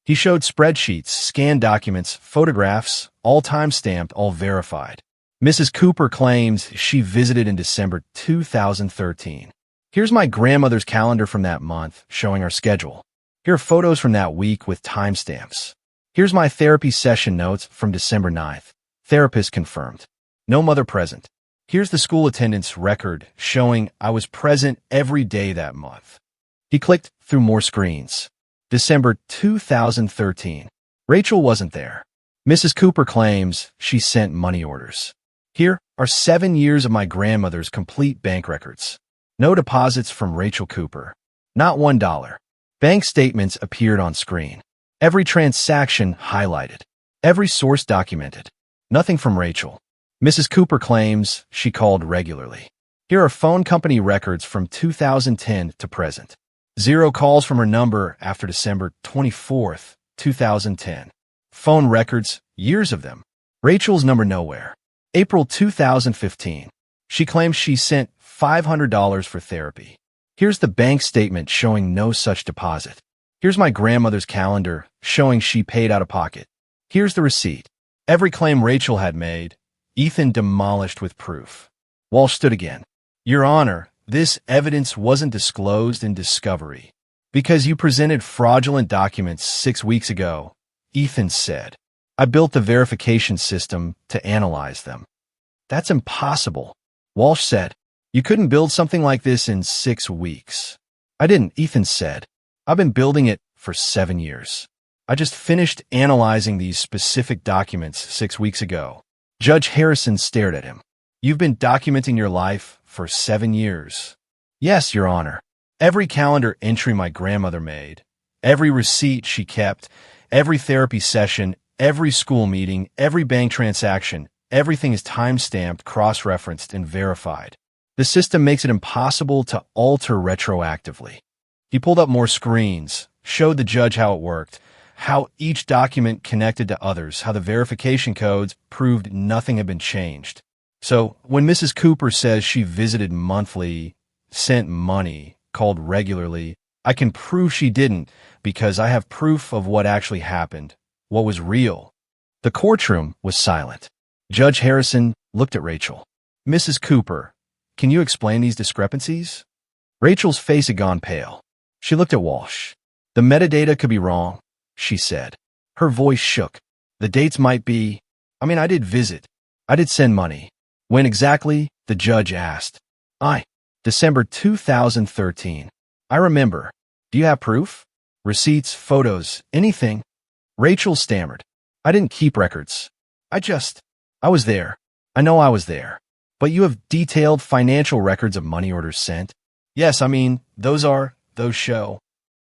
He showed spreadsheets, scanned documents, photographs, all time-stamped, all verified. Mrs. Cooper claims she visited in December 2013. Here's my grandmother's calendar from that month showing our schedule. Here are photos from that week with timestamps. Here's my therapy session notes from December 9th. Therapist confirmed. No mother present. Here's the school attendance record showing I was present every day that month. He clicked through more screens. December 2013. Rachel wasn't there. Mrs. Cooper claims she sent money orders. Here are 7 years of my grandmother's complete bank records. No deposits from Rachel Cooper. Not $1. Bank statements appeared on screen. Every transaction highlighted. Every source documented. Nothing from Rachel. Mrs. Cooper claims she called regularly. Here are phone company records from 2010 to present. 0 calls from her number after December 24th, 2010. Phone records, years of them. Rachel's number nowhere. April 2015. She claims she sent $500 for therapy. Here's the bank statement showing no such deposit. Here's my grandmother's calendar showing she paid out of pocket. Here's the receipt. Every claim Rachel had made, Ethan demolished with proof. Walsh stood again. Your Honor, this evidence wasn't disclosed in discovery because you presented fraudulent documents 6 weeks ago, Ethan said. I built the verification system to analyze them. That's impossible, Walsh said. You couldn't build something like this in 6 weeks. I didn't, Ethan said. I've been building it for 7 years. I just finished analyzing these specific documents 6 weeks ago. Judge Harrison stared at him. You've been documenting your life for 7 years. Yes, Your Honor. Every calendar entry my grandmother made, every receipt she kept, every therapy session, every school meeting, every bank transaction, everything is time-stamped, cross-referenced, and verified. The system makes it impossible to alter retroactively. He pulled up more screens, showed the judge how it worked, how each document connected to others, how the verification codes proved nothing had been changed. So when Mrs. Cooper says she visited monthly, sent money, called regularly, I can prove she didn't because I have proof of what actually happened, what was real. The courtroom was silent. Judge Harrison looked at Rachel. Mrs. Cooper, can you explain these discrepancies? Rachel's face had gone pale. She looked at Walsh. The metadata could be wrong, she said. Her voice shook. The dates might be... I did visit. I did send money. When exactly? The judge asked. December 2013. I remember. Do you have proof? Receipts, photos, anything? Rachel stammered. I didn't keep records. I was there. I know I was there. But you have detailed financial records of money orders sent. Yes, those show.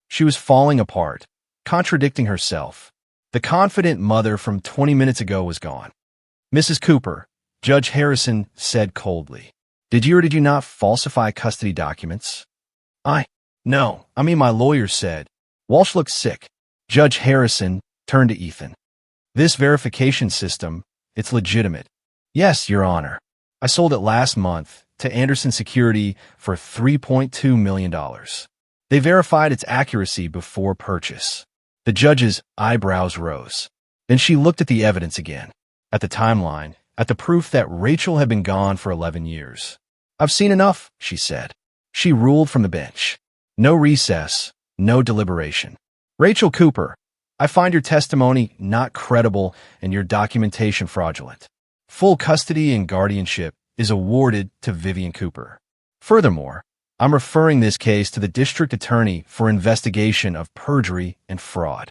She was falling apart, contradicting herself. The confident mother from 20 minutes ago was gone. Mrs. Cooper, Judge Harrison said coldly. Did you or did you not falsify custody documents? No, my lawyer said. Walsh looked sick. Judge Harrison turned to Ethan. This verification system, it's legitimate. Yes, Your Honor. I sold it last month to Anderson Security for $3.2 million. They verified its accuracy before purchase. The judge's eyebrows rose. Then she looked at the evidence again, at the timeline, at the proof that Rachel had been gone for 11 years. I've seen enough, she said. She ruled from the bench. No recess, no deliberation. Rachel Cooper, I find your testimony not credible and your documentation fraudulent. Full custody and guardianship is awarded to Vivian Cooper. Furthermore, I'm referring this case to the district attorney for investigation of perjury and fraud.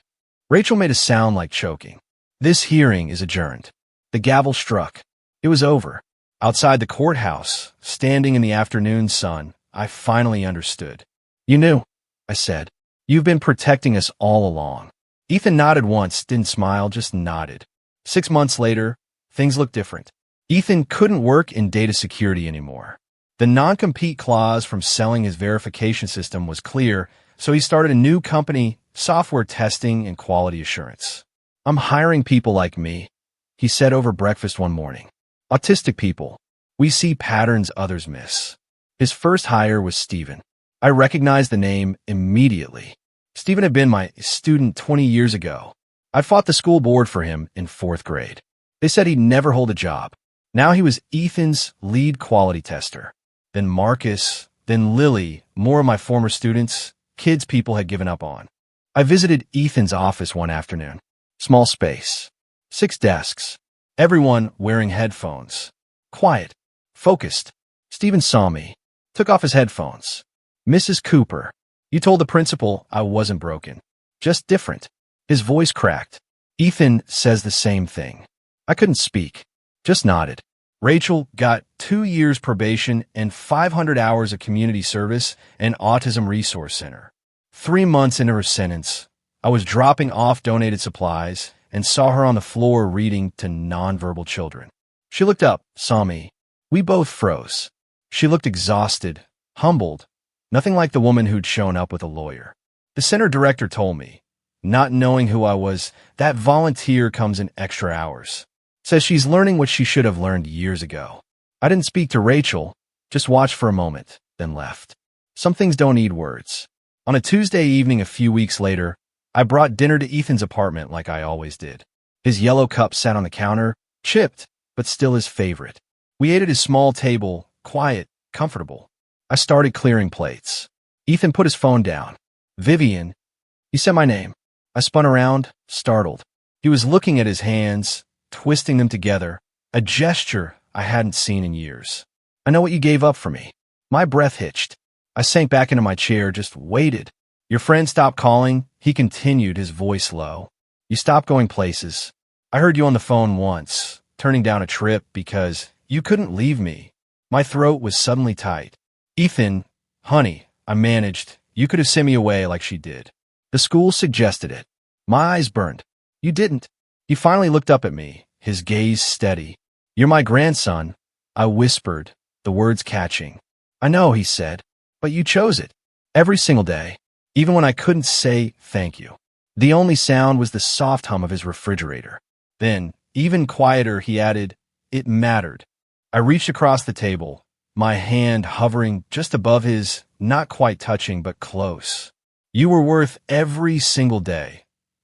Rachel made a sound like choking. This hearing is adjourned. The gavel struck. It was over. Outside the courthouse, standing in the afternoon sun, I finally understood. You knew, I said. You've been protecting us all along. Ethan nodded once, didn't smile, just nodded. 6 months later, things looked different. Ethan couldn't work in data security anymore. The non-compete clause from selling his verification system was clear, so he started a new company, software testing and quality assurance. I'm hiring people like me, he said over breakfast one morning. Autistic people. We see patterns others miss. His first hire was Stephen. I recognized the name immediately. Stephen had been my student 20 years ago. I fought the school board for him in 4th grade. They said he'd never hold a job. Now he was Ethan's lead quality tester. Then Marcus, then Lily, more of my former students, kids people had given up on. I visited Ethan's office one afternoon. Small space. 6 desks. Everyone wearing headphones. Quiet. Focused. Stephen saw me. Took off his headphones. Mrs. Cooper, you told the principal I wasn't broken. Just different. His voice cracked. Ethan says the same thing. I couldn't speak. Just nodded. Rachel got 2 years probation and 500 hours of community service and Autism Resource Center. 3 months into her sentence, I was dropping off donated supplies and saw her on the floor reading to nonverbal children. She looked up, saw me. We both froze. She looked exhausted, humbled, nothing like the woman who'd shown up with a lawyer. The center director told me, not knowing who I was, that volunteer comes in extra hours. Says she's learning what she should have learned years ago. I didn't speak to Rachel, just watched for a moment, then left. Some things don't need words. On a Tuesday evening a few weeks later, I brought dinner to Ethan's apartment like I always did. His yellow cup sat on the counter, chipped, but still his favorite. We ate at his small table, quiet, comfortable. I started clearing plates. Ethan put his phone down. Vivian, he said my name. I spun around, startled. He was looking at his hands, twisting them together, a gesture I hadn't seen in years. I know what you gave up for me. My breath hitched. I sank back into my chair, just waited. Your friend stopped calling, he continued, his voice low. You stopped going places. I heard you on the phone once, turning down a trip because you couldn't leave me. My throat was suddenly tight. Ethan, honey, I managed. You could have sent me away like she did. The school suggested it. My eyes burned. You didn't. He finally looked up at me, his gaze steady. You're my grandson, I whispered, the words catching. I know, he said, but you chose it. Every single day, even when I couldn't say thank you. The only sound was the soft hum of his refrigerator. Then, even quieter, he added, it mattered. I reached across the table, my hand hovering just above his, not quite touching, but close. You were worth every single day,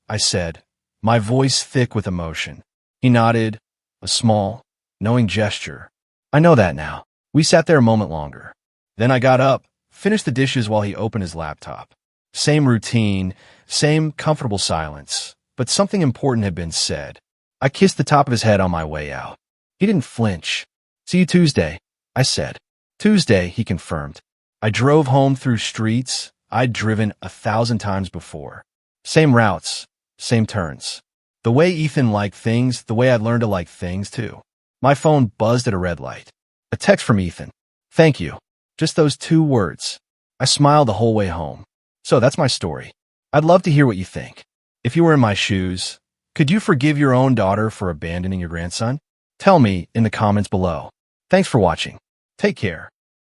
I said, my voice thick with emotion. He nodded, a small, knowing gesture. I know that now. We sat there a moment longer. Then I got up, finished the dishes while he opened his laptop. Same routine, same comfortable silence, but something important had been said. I kissed the top of his head on my way out. He didn't flinch. See you Tuesday, I said. Tuesday, he confirmed. I drove home through streets I'd driven 1,000 times before. Same routes, same turns. The way Ethan liked things, the way I'd learned to like things too. My phone buzzed at a red light. A text from Ethan. Thank you. Just those 2 words. I smiled the whole way home. So that's my story. I'd love to hear what you think. If you were in my shoes, could you forgive your own daughter for abandoning your grandson? Tell me in the comments below. Thanks for watching. Take care.